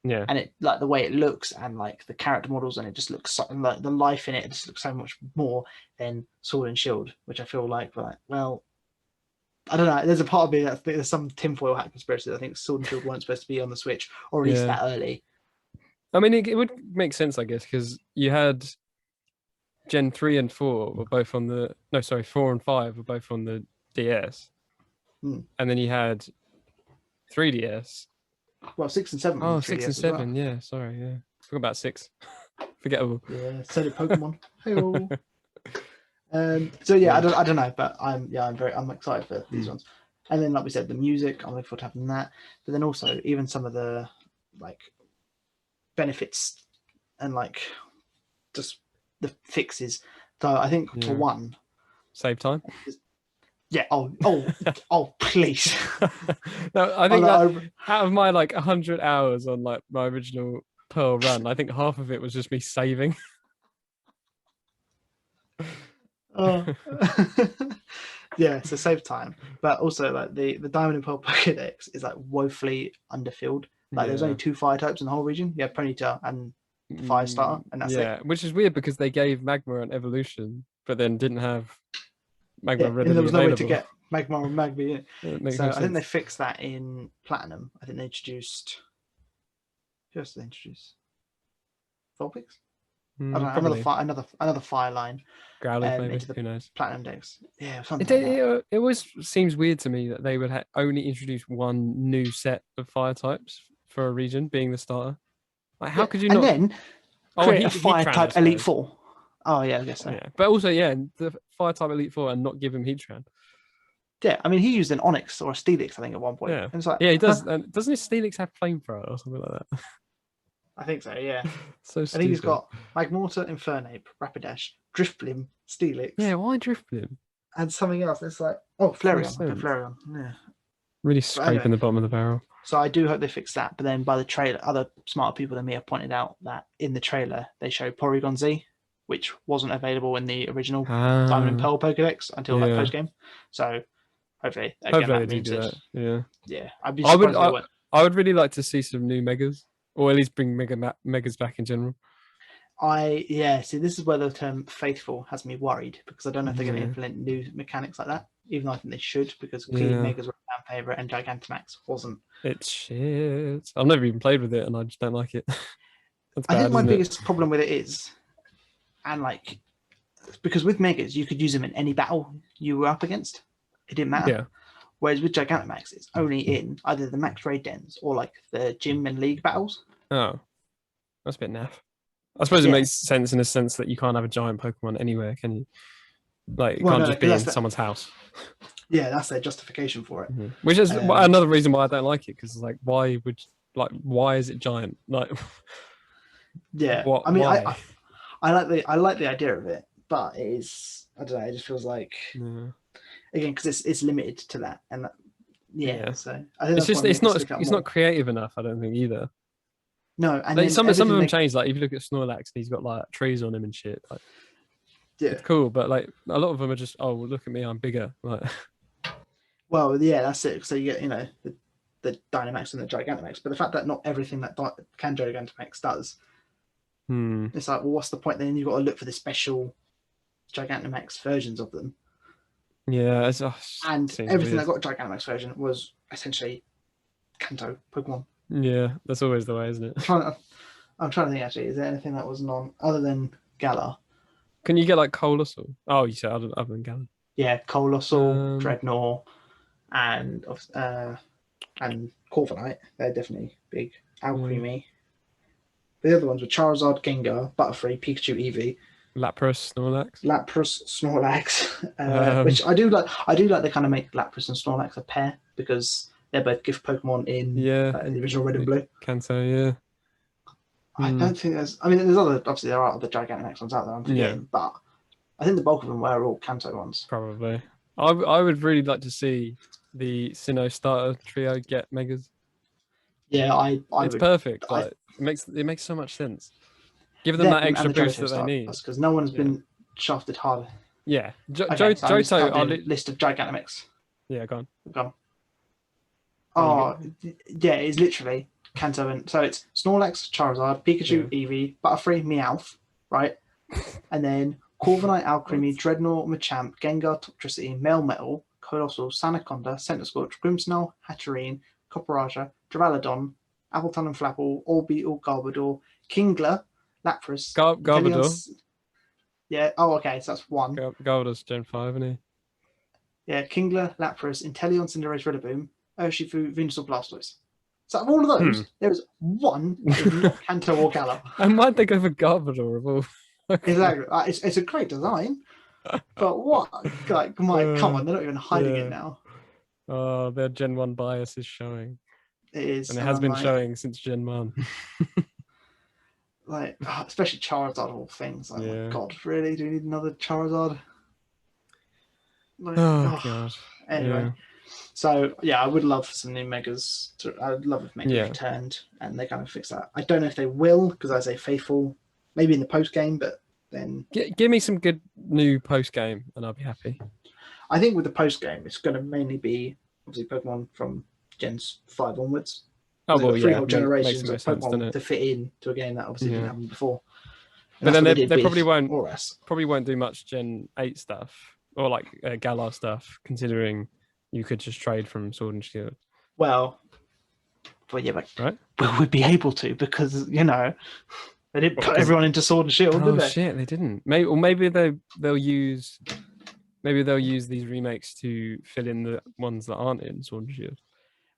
Yeah. And it, like the way it looks and like the character models, and it just looks so, like the life in it just looks so much more than Sword and Shield, which I feel like well, I don't know. There's a part of me that there's some tinfoil hat conspiracy. I think Sword and Shield weren't supposed to be on the Switch, or at least that early. I mean, it would make sense, I guess, because you had Gen 3 and 4 were both on the... No, sorry, 4 and 5 were both on the DS. And then you had 3DS. Well, 6 and 7 were Oh, on 6 and 3DS as well. 7. Yeah, sorry. Yeah, forgot about 6. Forgettable. Yeah, so did Pokemon. Hey-oh. So yeah, I don't know, but I'm excited for these ones. And then, like we said, the music, I'm looking forward to having that. But then also even some of the like benefits and like just the fixes. So I think for one, save time. Yeah. Oh, please. No, I think that out of my like 100 hours on like my original Pearl run, I think half of it was just me saving. Oh. Yeah, so save time, but also like the Diamond and Pearl Pokédex is like woefully underfilled. Like there's only 2 fire types in the whole region. You have Ponyta and Fire Starter, and that's it. Which is weird because they gave Magma an evolution, but then didn't have Magma readily and there was no available. way to get Magma or Magby in it. So No I think they fixed that in Platinum. I think they introduced. Who else did they introduce? Vulpix? I don't know. Another fire line. Growlithe, maybe. Into the Who knows? Platinum decks. Yeah, something like that. It always seems weird to me that they would only introduce one new set of fire types for a region, being the starter. Like, how could you not? And then create a fire type Elite Four. Oh yeah, I guess so. Yeah, but also the fire type Elite Four and not give him Heatran. Yeah, I mean he used an Onyx or a Steelix, I think, at one point. Yeah, and it's like, he does. And doesn't his Steelix have Flamethrower or something like that? I think so, yeah. So I think he's got Magmortar, Infernape, Rapidash, Drifblim, Steelix. Yeah, why Drifblim? And something else. It's like, Flareon. Okay, Flareon. Yeah. Really scraping the bottom of the barrel. So I do hope they fix that. But then by the trailer, other smarter people than me have pointed out that in the trailer they show Porygon Z, which wasn't available in the original Diamond and Pearl Pokédex until that post game. So hopefully they do that. Yeah. Yeah. I'd be surprised I would really like to see some new Megas, or at least bring Megas back in general. See, this is where the term faithful has me worried, because I don't know if they're going to implement new mechanics like that, even though I think they should, because clearly Megas were a fan favorite and Gigantamax wasn't. It's shit. I've never even played with it and I just don't like it. I think my biggest problem with it is, and like, because with Megas you could use them in any battle you were up against, it didn't matter. Yeah. Whereas with Gigantamax, it's only in either the max raid dens or like the gym and league battles. Oh, that's a bit naff. I suppose it makes sense in a sense that you can't have a giant Pokemon anywhere, can you? Like, it can't just be in someone's house. Yeah, that's their justification for it. Mm-hmm. Which is another reason why I don't like it, because like, why is it giant? Like, yeah, I mean, I like the idea of it, but it is, I don't know, it just feels like again, because it's limited to that, and so I think it's not creative enough, I don't think either. No, and like, some of them changed. Like if you look at Snorlax, he's got like trees on him and shit. Like, it's cool, but like a lot of them are just, oh, well, look at me, I'm bigger. Like, well, yeah, that's it. So you get the Dynamax and the Gigantamax, but the fact that not everything that can Gigantamax does, it's like, well, what's the point then? You've got to look for the special Gigantamax versions of them. Yeah, and everything that got a Gigantamax version was essentially Kanto Pokemon. Yeah, that's always the way, isn't it? I'm trying to think, actually, is there anything that was other than Galar? Can you get like Coalossal? Oh, you said other than Galar. Yeah, Coalossal, Dreadnought, and Corviknight. They're definitely big. Alcremie. The other ones were Charizard, Gengar, Butterfree, Pikachu, Eevee. Lapras, Snorlax, which I do like. I do like they kind of make Lapras and Snorlax a pair, because they're both gift Pokemon in the original Red and Blue. Kanto, yeah. I don't think there's. I mean, obviously there are other Gigantamax ones out there. I'm forgetting, but I think the bulk of them were all Kanto ones. Probably. I would really like to see the Sinnoh starter trio get Megas. Yeah, it's perfect. Like, it makes so much sense. Give them that extra boost that they need, because no one has been shafted harder. Yeah, Johto. List of Gigantamax. Yeah, go on. Oh, yeah, it's literally Kanto, and so it's Snorlax, Charizard, Pikachu, Eevee, Butterfree, Meowth, right? And then Corviknight, Alcremie, Dreadnought, Machamp, Gengar, Toxtricity, Melmetal, Coalossal, Sanaconda, Centiskorch, Grimmsnarl, Hatterene, Copperaja, Duraludon, Appleton and Flapple, Orbeetle, Garbodor, Kingler, Lapras, Garbodor. Yeah. Oh, okay. So that's one. Garbodor's Gen 5, isn't he? Yeah. Kingler, Lapras, Inteleon, Cinderace, Rillaboom, Urshifu, Venusaur, Blastoise. So out of all of those, there was one that is not Kanto or Galar. And why'd they go for Garbodor of all? Exactly. It's a great design, but what? Like, come on, they're not even hiding it now. Oh, their Gen 1 bias is showing. It is. And it has been showing since Gen 1. Like, especially Charizard of all things. Like, my God, really? Do we need another Charizard? Like, God. Anyway. So, yeah, I would love some new Megas. I would love if Megas returned and they kind of fix that. I don't know if they will, because I say faithful, maybe in the post-game, but then... Give me some good new post-game and I'll be happy. I think with the post-game, it's going to mainly be, obviously, Pokemon from Gens 5 onwards. Oh, well, three whole generations of Pokemon sense, to fit in to a game that obviously didn't happen before. And but then they probably won't do much Gen 8 stuff or like Galar stuff, considering you could just trade from Sword and Shield. Well, yeah, but right? We would be able to because they didn't put everyone into Sword and Shield, did they? Oh shit, they didn't. Maybe they'll use these remakes to fill in the ones that aren't in Sword and Shield.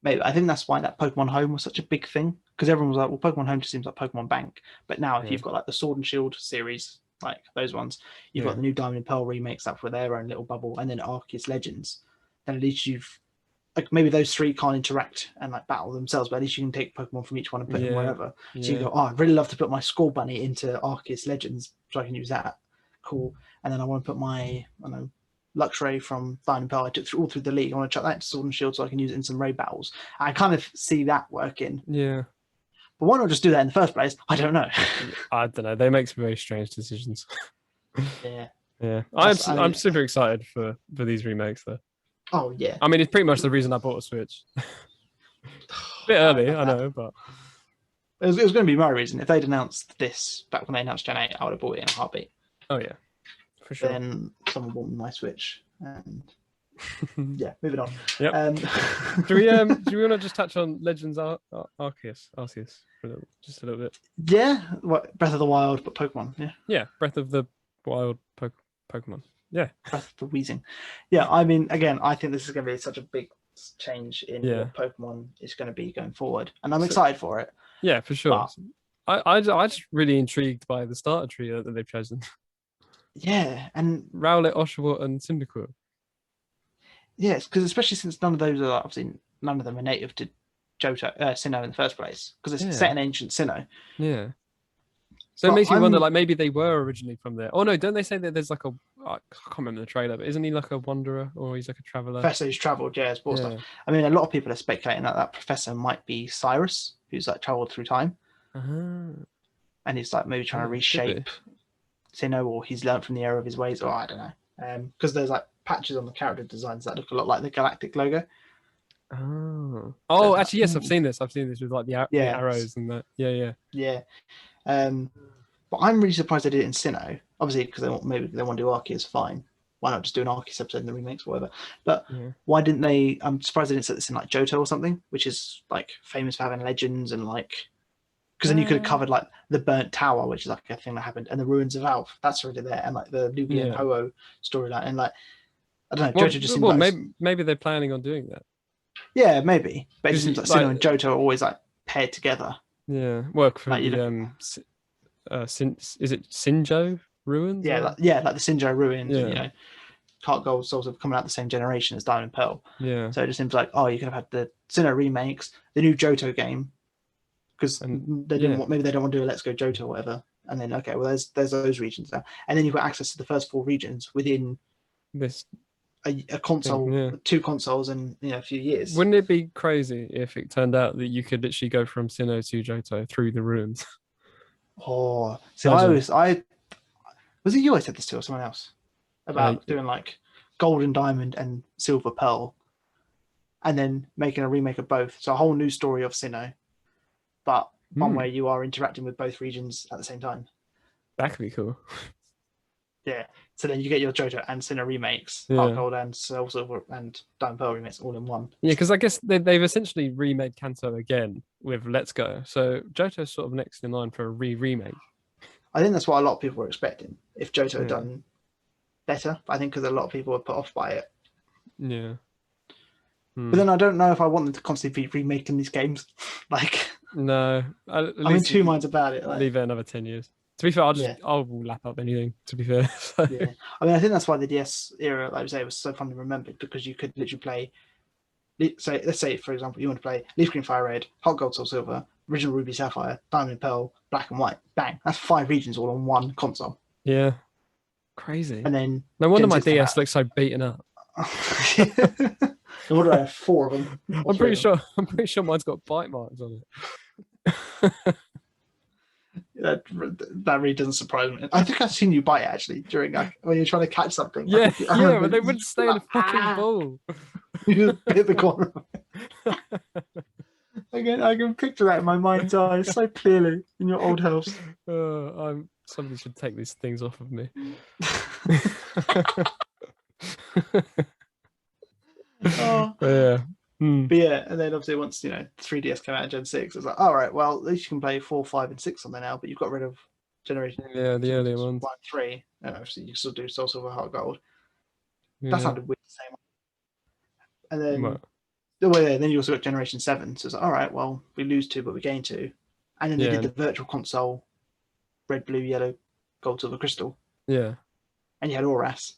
Maybe I think that's why that Pokemon Home was such a big thing, because everyone was like, well, Pokemon Home just seems like Pokemon Bank. But now if you've got like the Sword and Shield series, like those ones, you've got the new Diamond and Pearl remakes up for their own little bubble, and then Arceus Legends, then at least you've like maybe those three can't interact and like battle themselves, but at least you can take Pokemon from each one and put them wherever. So you go, I'd really love to put my Skull Bunny into Arceus Legends so I can use that. Cool. And then I want to put my Luxray from Diamond and Pearl. I took all through the league. I want to chuck that into Sword and Shield so I can use it in some raid battles. I kind of see that working. Yeah. But why not just do that in the first place? I don't know. I don't know. They make some very strange decisions. Yeah. Yeah. I'm super excited for these remakes though. Oh yeah. I mean, it's pretty much the reason I bought a Switch. A bit early, I know, but it was going to be my reason. If they'd announced this back when they announced Gen 8, I would have bought it in a heartbeat. Oh yeah. For sure. Then someone bought me my Switch, and yeah, moving on. Yep. Do we want to just touch on Legends Arceus for just a little bit? Yeah, Breath of the Wild, but Pokemon. Yeah. Yeah, Breath of the Wild Pokemon. Yeah. Breath of the Wheezing. Yeah, I mean, again, I think this is going to be such a big change in what Pokemon is going to be going forward, and I'm excited for it. Yeah, for sure. But I just really intrigued by the starter trio that they've chosen. Yeah, and Rowlet, Oshawott, and Cyndaquil. Yes, because especially since none of those are obviously none of them are native to Sinnoh in the first place, because it's set in ancient Sinnoh. Yeah. So it makes me wonder, like maybe they were originally from there. Oh no, don't they say that there's like I can't remember the trailer, but isn't he like a wanderer or he's like a traveler? Professor who's travelled, stuff. I mean, a lot of people are speculating that professor might be Cyrus, who's like travelled through time, and he's like maybe trying to reshape Sinnoh, or he's learned from the error of his ways, or I don't know. Because there's like patches on the character designs that look a lot like the Galactic logo. Oh, actually, yes, I've seen this. I've seen this with like the arrows and that. Yeah. But I'm really surprised they did it in Sinnoh. Obviously, because maybe they want to do Arceus, fine. Why not just do an Arceus episode in the remakes or whatever? But why didn't they? I'm surprised they didn't set this in like Johto or something, which is like famous for having legends and like. Because then you could have covered like the burnt tower, which is like a thing that happened, and the ruins of Alph. That's already there, and like the Lugia and Ho-Oh storyline, and like I don't know. Johto just seems like maybe they're planning on doing that. Yeah, maybe. But it just seems like Sinnoh and Johto are always like paired together. Yeah, work for like, is it Sinjo ruins? Yeah, like the Sinjo ruins. Yeah. And, Heart Gold Souls have come out the same generation as Diamond and Pearl. Yeah. So it just seems like you could have had the Sinnoh remakes, the new Johto game. Because they didn't maybe they don't want to do a Let's Go Johto or whatever, and then there's those regions now, and then you've got access to the first 4 regions within this a console, 2 consoles in a few years. Wouldn't it be crazy if it turned out that you could literally go from Sinnoh to Johto through the ruins? Oh, so was it you I said this to or someone else about doing like Gold and Diamond and Silver Pearl, and then making a remake of both, so a whole new story of Sinnoh. But one where you are interacting with both regions at the same time. That could be cool. Yeah. So then you get your Johto and Sinnoh remakes, Heart Gold and Soul Silver and Diamond Pearl remakes all in one. Yeah, because I guess they've essentially remade Kanto again with Let's Go. So Johto's sort of next in line for a remake. I think that's what a lot of people were expecting. If Johto had done better, I think because a lot of people were put off by it. Yeah. But then I don't know if I want them to constantly be remaking these games. Like, No, at I'm in least two minds about it. Like, leave it another 10 years. To be fair, yeah, I'll lap up anything. To be fair, so. yeah. I mean, I think that's why the DS era, like I say, was so fondly remembered, because you could literally play. So let's say, for example, you want to play Leaf Green Fire Red, Hot Gold Soul Silver, Original Ruby Sapphire, Diamond and Pearl, Black and White. Bang! That's 5 regions all on one console. Yeah, crazy. And then No wonder Gen my 6 came DS out. looks so beaten up. No wonder I have 4 of them. I'm pretty sure mine's got bite marks on it. That really doesn't surprise me. I think I've seen you bite it, actually, during when you're trying to catch something. Yeah, I yeah, remember but they wouldn't stay in the fucking ball. You just hit the corner. Again, I can picture that in my mind's eye so clearly in your old house. Somebody should take these things off of me. Oh. Yeah. But yeah, and then obviously once 3DS came out in Gen 6, it's like, all right, well, at least you can play 4, 5, and 6 on there now, but you've got rid of Generation the earlier ones. 1, 3. And obviously you still do Soul Silver, Heart Gold. Yeah. That sounded weird to say. And then What? then you also got Generation 7. So it's like, all right, well, we lose 2, but we gain 2. And then they did the Virtual Console, red, blue, yellow, gold, silver, crystal. Yeah. And you had Auras.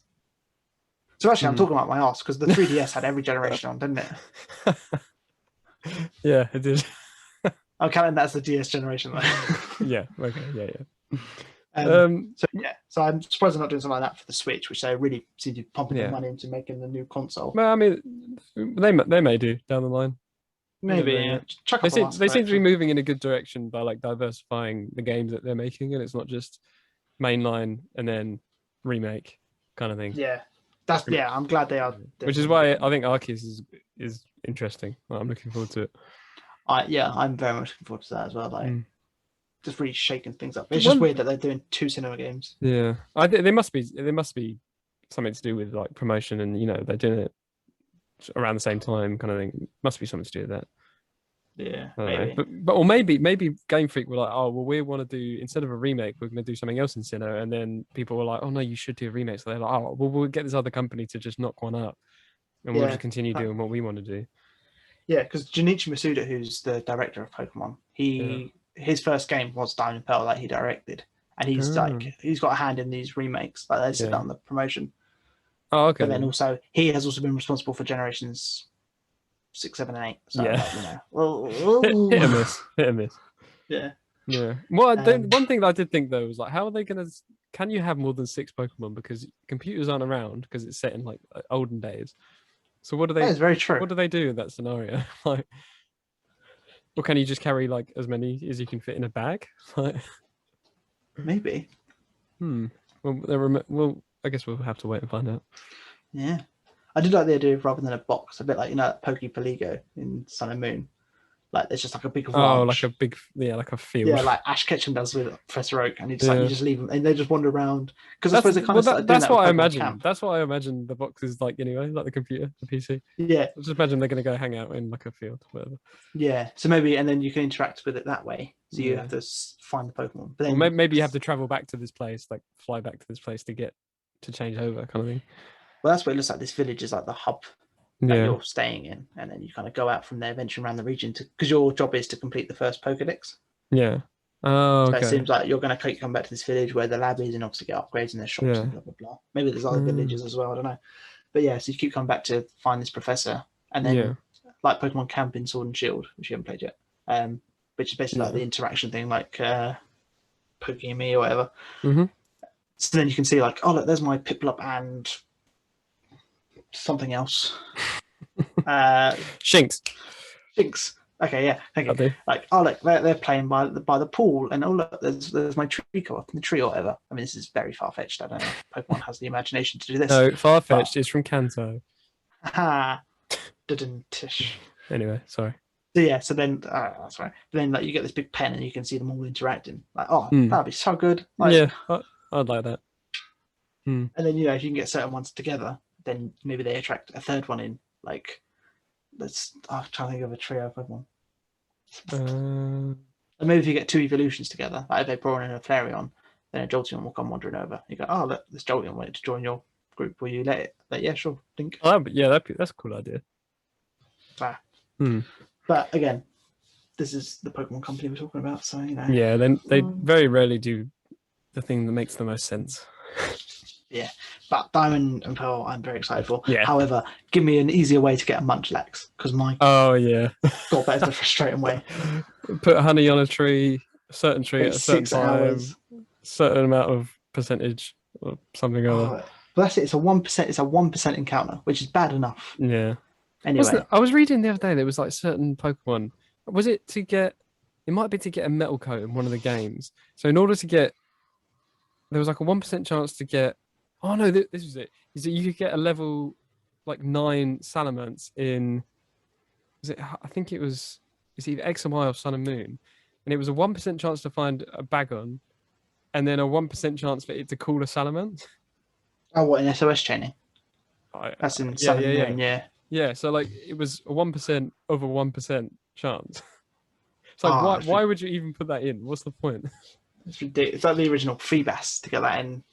So actually, I'm talking about my ass, because the 3DS had every generation on, didn't it? Yeah, it did. I'm counting that as the DS generation, though. Yeah. Okay. Yeah. So I'm surprised they're not doing something like that for the Switch, which they really seem to be pumping the money into making the new console. Well, I mean, they may do down the line. Maybe. Yeah. They seem to be moving in a good direction by like diversifying the games that they're making, and it's not just mainline and then remake kind of thing. Yeah. I'm glad they are. Which is why I think Arceus is interesting. Well, I'm looking forward to it. I'm very much looking forward to that as well. Like, just really shaking things up. It's just weird that they're doing 2 cinema games. Yeah, I think there must be something to do with like promotion, and they're doing it around the same time, kind of thing. Must be something to do with that. Yeah, maybe. Or maybe Game Freak were like, oh well, we want to do, instead of a remake, we're going to do something else in Sinnoh, and then people were like, oh no, you should do a remake. So they're like, oh well, we'll get this other company to just knock one up, and we'll just continue doing what we want to do. Yeah, because Junichi Masuda, who's the director of Pokemon, his first game was Diamond and Pearl that he directed, and he's he's got a hand in these remakes. Like they said that on the promotion. Oh, okay. But then also he has also been responsible for generations 6, 7, and 8. So hit and miss. Yeah. Well, one thing that I did think though was like, how are they gonna? Can you have more than 6 Pokemon, because computers aren't around, because it's set in like olden days. So what do they? That is very true. What do they do in that scenario? Like, or can you just carry like as many as you can fit in a bag? Like, maybe. Well, I guess we'll have to wait and find out. Yeah, I did like the idea of rather than a box, a bit like Poke Poligo in Sun and Moon. Like there's just like a big ranch. Oh, like a big, like a field. Yeah, like Ash Ketchum does with Professor Oak, and you just leave them, and they just wander around. Because I suppose they kind of that's what I imagine. That's what I imagine the box is like anyway, like the computer, the PC. Yeah, just imagine they're going to go hang out in like a field, whatever. Yeah, so maybe, and then you can interact with it that way. So you have to find the Pokemon. But then maybe you have to travel back to this place, like fly back to this place to change over, kind of thing. Well, that's what it looks like. This village is like the hub that you're staying in, and then you kind of go out from there, venturing around the region because your job is to complete the first Pokedex. Yeah. Oh, okay. So it seems like you're going to come back to this village where the lab is, and obviously get upgrades in their shops and blah blah blah. Maybe there's other villages as well. I don't know. But yeah, so you keep coming back to find this professor, and then like Pokemon Camp in Sword and Shield, which you haven't played yet, which is basically like the interaction thing, like Poking Me or whatever. So then you can see like, oh look, there's my Piplup and something else. Shinx. Okay, yeah, thank you. Like, oh look, they're playing by the pool, and oh look, there's my Trico up in the tree or whatever. I mean, this is very far fetched. I don't know. Pokemon has the imagination to do this. No, far fetched is from Kanto. Didn't-ish. Anyway, sorry. So yeah, so then sorry. Then like you get this big pen, and you can see them all interacting. Like, oh, that'd be so good. Like, yeah, I'd like that. And then if you can get certain ones together, then maybe they attract a third one in. Like, I'm trying to think of a trio of Pokemon. And maybe if you get 2 evolutions together, like if they brought in a Flareon, then a Jolteon will come wandering over. You go, oh look, this Jolteon wanted to join your group. Will you let it? Like, yeah, sure. Think. Oh, but yeah, that's a cool idea. But again, this is the Pokemon company we're talking about, so you know. Yeah, then they very rarely do the thing that makes the most sense. Yeah, but Diamond and Pearl, I'm very excited for. Yeah. However, give me an easier way to get a Munchlax, because my God, that is the frustrating way. Put honey on a tree, a certain tree at a certain 6 time, hours, certain amount of percentage or something other. But that's it. It's a 1%. It's a 1% encounter, which is bad enough. Yeah. Anyway, I was reading the other day there was like certain Pokemon. Was it to get? It might be to get a metal coat in one of the games. So in order to get, there was like a 1% chance to get. Oh no, this was it. Is that you could get a level like 9 Salamence in? Was it? I think it was. It's either X and Y or Sun and Moon, and it was a 1% chance to find a Bagon, and then a 1% chance for it to call a Salamence. oh, what in SOS chaining? That's in Sun and Moon, yeah. Yeah, so like it was a 1% of a 1% chance. It's like why would you even put that in? What's the point? It's ridiculous. It's like the original Feebas to get that in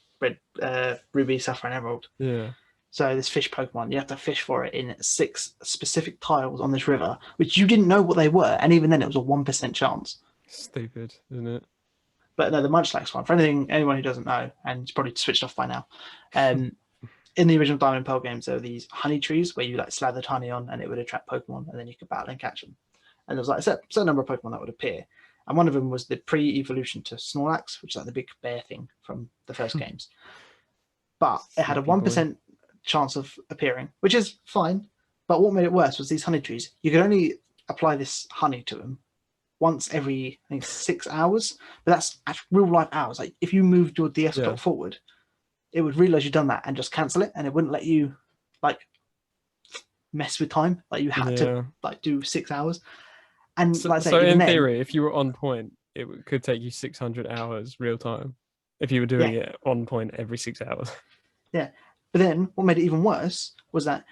Ruby, Sapphire, and Emerald. Yeah. So this fish Pokemon, you have to fish for it in 6 specific tiles on this river, which you didn't know what they were, and even then it was a 1% chance. Stupid, isn't it? But no, the Munchlax one, for anyone who doesn't know, and it's probably switched off by now, in the original Diamond and Pearl games, there were these honey trees where you like slathered honey on and it would attract Pokemon, and then you could battle and catch them. And there was like a certain number of Pokemon that would appear. And one of them was the pre-evolution to Snorlax, which is like the big bear thing from the first games. But it had a 1% chance of appearing, which is fine. But what made it worse was these honey trees. You could only apply this honey to them once every, I think, 6 hours. But that's real life hours. Like if you moved your DS clock forward, it would realize you've done that and just cancel it, and it wouldn't let you like mess with time. Like you had to like do 6 hours. And so, like I say, so in theory, if you were on point, it could take you 600 hours real time if you were doing it on point every 6 hours. Yeah. But then what made it even worse was that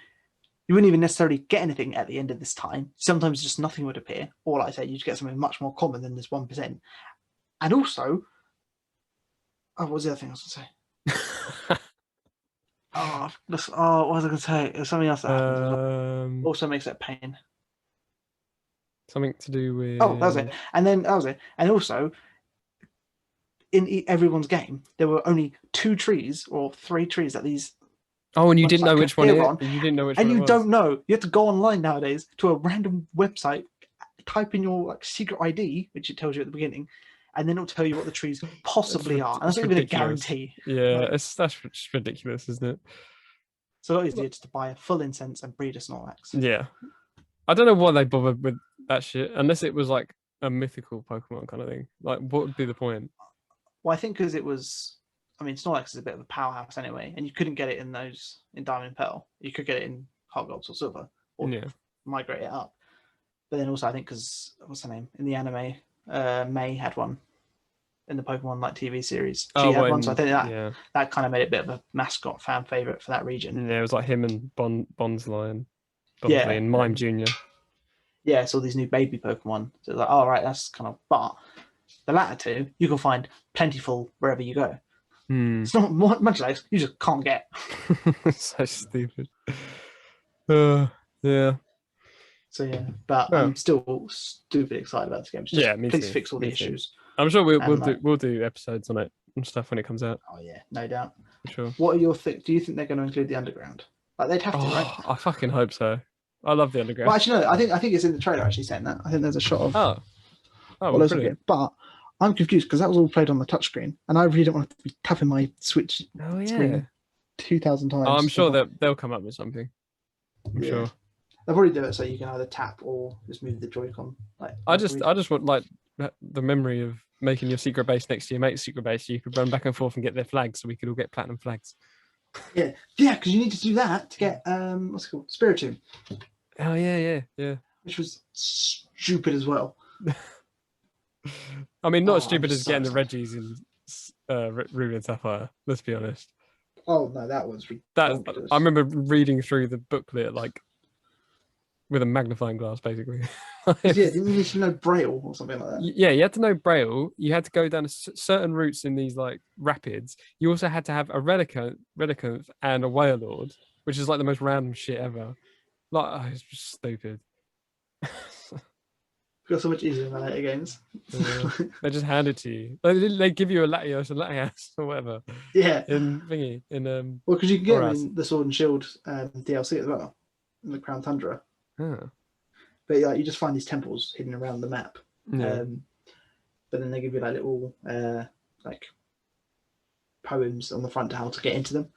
you wouldn't even necessarily get anything at the end of this time. Sometimes just nothing would appear. Or like I say, you'd get something much more common than this 1%. And also, what was the other thing I was going to say? What was I going to say? It was something else that happens. Also makes that pain. Something to do with... Oh, that was it. And then that was it. And also, in everyone's game, there were only 2 trees or 3 trees that these... Oh, and you didn't know which one it was. You didn't know which one it was. And you don't know. You have to go online nowadays to a random website, type in your like secret ID, which it tells you at the beginning, and then it'll tell you what the trees possibly are. And that's not even a guarantee. Yeah, that's just ridiculous, isn't it? So a lot easier just to buy a full incense and breed a Snorlax. Yeah. I don't know why they bothered with that shit, unless it was like a mythical Pokemon kind of thing. Like, what would be the point? Well, I think because it was... I mean, Snorlax is a bit of a powerhouse anyway, and you couldn't get it in Diamond and Pearl. You could get it in Heart Gold or Silver, or migrate it up. But then also, I think because what's her name in the anime, May had one in the Pokemon like TV series. She had one, so I think that kind of made it a bit of a mascot fan favorite for that region. Yeah, it was like him and Bonsly and Mime Junior. Yeah, it's all these new baby Pokemon. So it's like, oh right, that's kind of. But the latter two, you can find plentiful wherever you go. It's not much like you just can't get. So stupid. Yeah. So yeah, but I'm still stupid excited about this game. Please fix all the issues. I'm sure we'll do episodes on it and stuff when it comes out. Oh yeah, no doubt. For sure. What are your do you think they're going to include the underground? Like they'd have to, right? I fucking hope so. I love the underground. Well, actually, no. I think it's in the trailer. Actually, saying that. I think there's a shot of. Oh, well, brilliant. But I'm confused because that was all played on the touchscreen, and I really don't want to be tapping my Switch screen 2,000 times. Oh, I'm sure they'll come up with something. I'm sure they'll probably do it so you can either tap or just move the Joy-Con. Like I just want like the memory of making your secret base next to your mate's secret base, so you could run back and forth and get their flags, so we could all get platinum flags. Yeah, because you need to do that to get what's it called, Spiritomb. Oh yeah. Which was stupid as well. I mean, not as stupid as getting the Reggies in Ruby and Sapphire. Let's be honest. Oh no, that was ridiculous. I remember reading through the booklet like with a magnifying glass, basically. Didn't you need to know Braille or something like that? Yeah, you had to know Braille. You had to go down certain routes in these like rapids. You also had to have a Relicanth and a Wailord, which is like the most random shit ever. Like, it's just stupid. Got so much easier in the later games. They just hand it to you. They give you a Latios and Latias or whatever. Yeah. In thingy. Well, because you can get them in the Sword and Shield DLC as well, in the Crown Tundra. Oh. But you just find these temples hidden around the map. Yeah. But then they give you like little like poems on the front to how to get into them.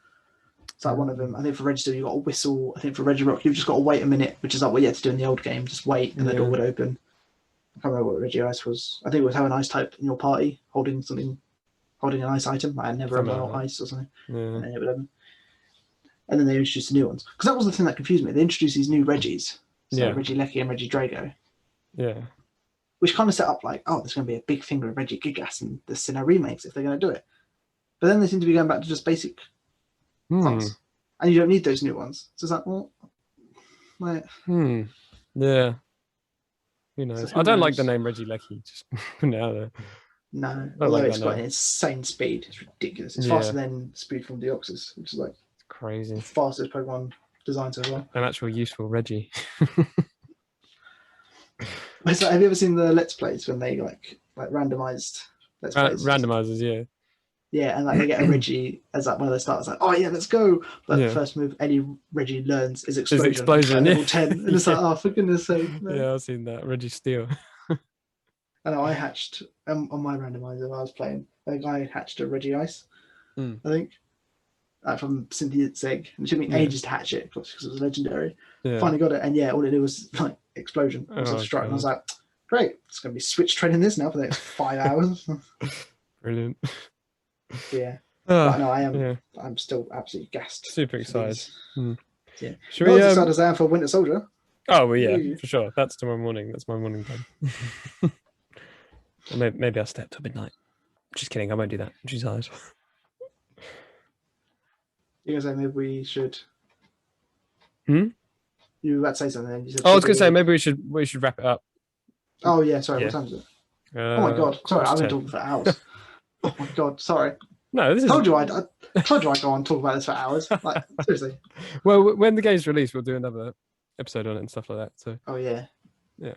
It's like one of them. I think for Register you got a whistle. I think for Regirock you've just got to wait a minute, which is like what you had to do in the old game. Just wait and the door would open. I can't remember what Regice was. I think it was have an ice type in your party holding an ice item. I never remember ice or something. Yeah. And then it would open. And then they introduced the new ones. Because that was the thing that confused me. They introduced these new Regis. So Regieleki and Regidrago. Yeah. Which kind of set up like, oh, there's going to be a big finger of Regigigas and the Sinnoh remakes if they're going to do it. But then they seem to be going back to just basic ones. And you don't need those new ones. So it's like, well, like... Yeah. Who knows? So I don't like the name Regieleki just now though. No, although it's got an insane speed. It's ridiculous. It's faster than speed from Deoxys, which is like crazy. The fastest Pokemon design so far. An actual useful Reggie. It's like, have you ever seen the Let's Plays when they like randomized Let's Plays? Randomizers, yeah. Yeah, and like they get a Reggie as like one of the starters, like, oh yeah, let's go. But the first move any Reggie learns is Explosion. Explosion, level 10. And it's like, oh, for goodness sake. No. Yeah, I've seen that. Reggie Steel. I know, I hatched on my randomizer I was playing. I think I hatched a Reggie Ice, I think, from Cynthia's egg. And it took me ages to hatch it because it was legendary. Yeah. Finally got it, and all it did was like Explosion. It was a strike, and I was like, great, it's going to be switch training this now for the next 5 hours. Brilliant. Yeah. But no, I am. Yeah. I'm still absolutely gassed. Super excited. Yeah. Should we? Not as excited as I am for Winter Soldier. Oh well, yeah, for sure. That's tomorrow morning. That's my morning time. Maybe I'll stay up till midnight. Just kidding. I won't do that. I'm too tired. You gonna say maybe we should? You were about to say something. You said I was gonna say maybe we should wrap it up. Oh yeah, sorry. What time is it? Oh my god, sorry. I've been talking for hours. Oh my god, sorry. No, this is. I told you I'd go on and talk about this for hours. Like seriously. Well, when the game's released, we'll do another episode on it and stuff like that. So. Oh yeah. Yeah.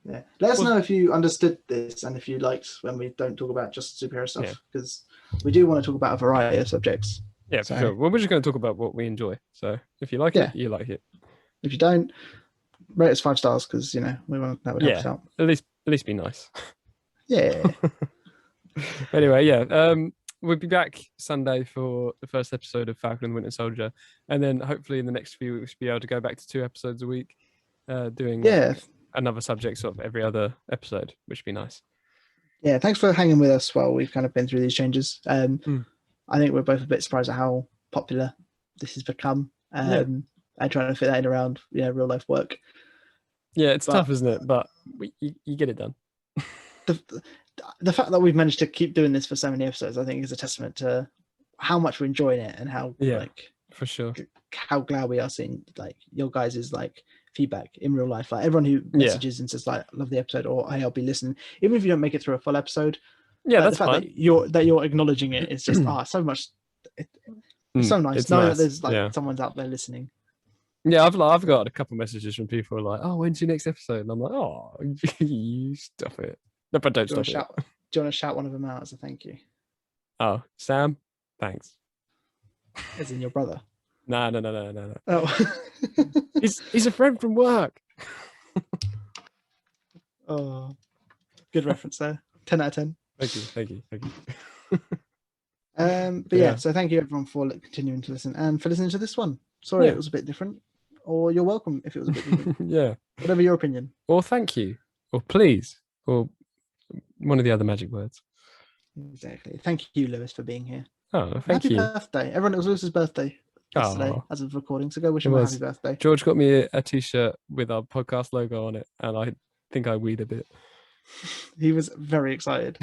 Yeah. Let us know if you understood this and if you liked when we don't talk about just superhero stuff, because we do want to talk about a variety of subjects. Yeah, for sure. Well, we're just going to talk about what we enjoy. So if you like it, you like it. If you don't, rate us 5 stars because we want that would help us out. At least be nice. Yeah. Anyway, we'll be back Sunday for the first episode of Falcon and the Winter Soldier, and then hopefully in the next few weeks we'll be able to go back to 2 episodes a week, doing another subject sort of every other episode, which would be nice. Yeah, thanks for hanging with us while we've kind of been through these changes. I think we're both a bit surprised at how popular this has become, and trying to fit that in around real life work. Yeah, it's tough, isn't it? But you get it done. The fact that we've managed to keep doing this for so many episodes, I think, is a testament to how much we're enjoying it and how for sure how glad we are seeing your guys' feedback in real life. Everyone who messages and says love the episode, or hey, I'll be listening, even if you don't make it through a full episode. Yeah, that's the fact fine. that you're acknowledging it is just so much. It's so nice knowing that there's someone's out there listening. Yeah, I've got a couple messages from people like, "Oh, when's your next episode?" And I'm like, "Oh, you stop it." No, but don't stop it. Do you want to shout one of them out as a thank you? Oh, Sam, thanks. As in your brother? No. Oh, he's a friend from work. Oh, good reference there. 10 out of 10. Thank you. But so thank you everyone for continuing to listen and for listening to this one. Sorry it was a bit different, or you're welcome if it was a bit different. Whatever your opinion. Or thank you, or please, or one of the other magic words. Exactly. Thank you, Lewis, for being here. Oh, thank you. Happy birthday. Everyone, it was Lewis's birthday yesterday as of recording, so go wish him a happy birthday. George got me a t-shirt with our podcast logo on it, and I think I weed a bit. He was very excited.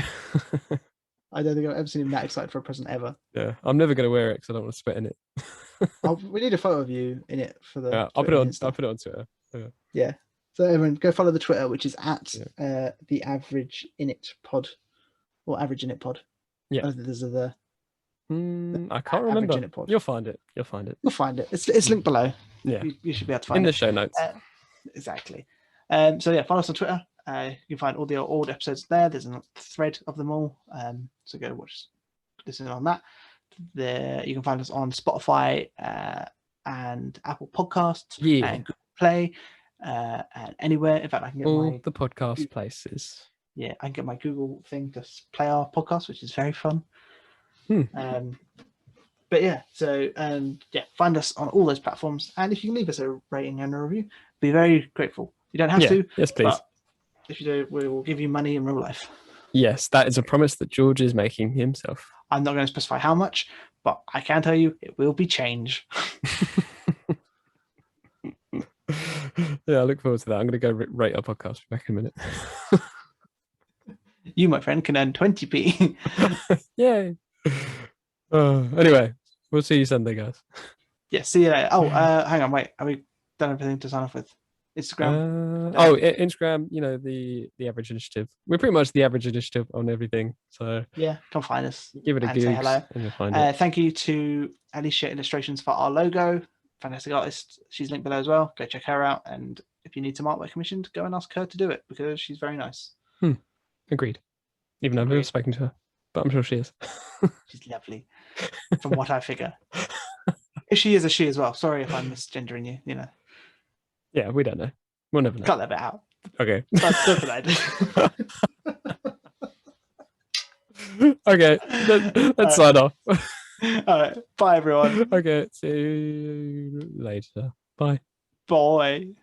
I don't think I've ever seen him that excited for a present ever. Yeah, I'm never going to wear it because I don't want to sweat in it. We need a photo of you in it for the. Yeah, I'll put it on Twitter. Yeah. So everyone, go follow the Twitter, which is at the Average Init Pod, or Average Init Pod. Yeah. There's the. I can't remember. You'll find it. You'll find it. It's linked below. Yeah. You should be able to find it in the show notes. Exactly. So yeah, follow us on Twitter. You can find all the old episodes there. There's a thread of them all. So go listen on that. You can find us on Spotify and Apple Podcasts and Google Play and anywhere. In fact, I can get all the podcast places. Yeah, I can get my Google thing to play our podcast, which is very fun. But yeah, so find us on all those platforms, and if you can leave us a rating and a review, be very grateful. You don't have to. Yes, please. But if you do, we will give you money in real life. Yes, that is a promise that George is making himself. I'm not going to specify how much, but I can tell you it will be change. Yeah, I look forward to that. I'm going to go rate our podcast back in a minute. You, my friend, can earn 20p. Yay. Anyway, we'll see you Sunday, guys. Yeah, see you later. Oh, hang on, wait. Have we done everything to sign off with? Instagram? Instagram, the Average Initiative. We're pretty much the Average Initiative on everything. So yeah, come find us. Give it a Google. Say hello. And you'll find it. Thank you to Alicia Illustrations for our logo. Fantastic artist. She's linked below as well. Go check her out. And if you need some artwork commissioned, go and ask her to do it because she's very nice. Agreed. Even though I've never spoken to her, but I'm sure she is. She's lovely, from what I figure. If she is a she as well. Sorry if I'm misgendering you. Yeah, we don't know. We'll never know. Cut that bit out. Okay. That's good for that. Okay, let's sign off. All right. Bye, everyone. Okay, see you later. Bye. Bye.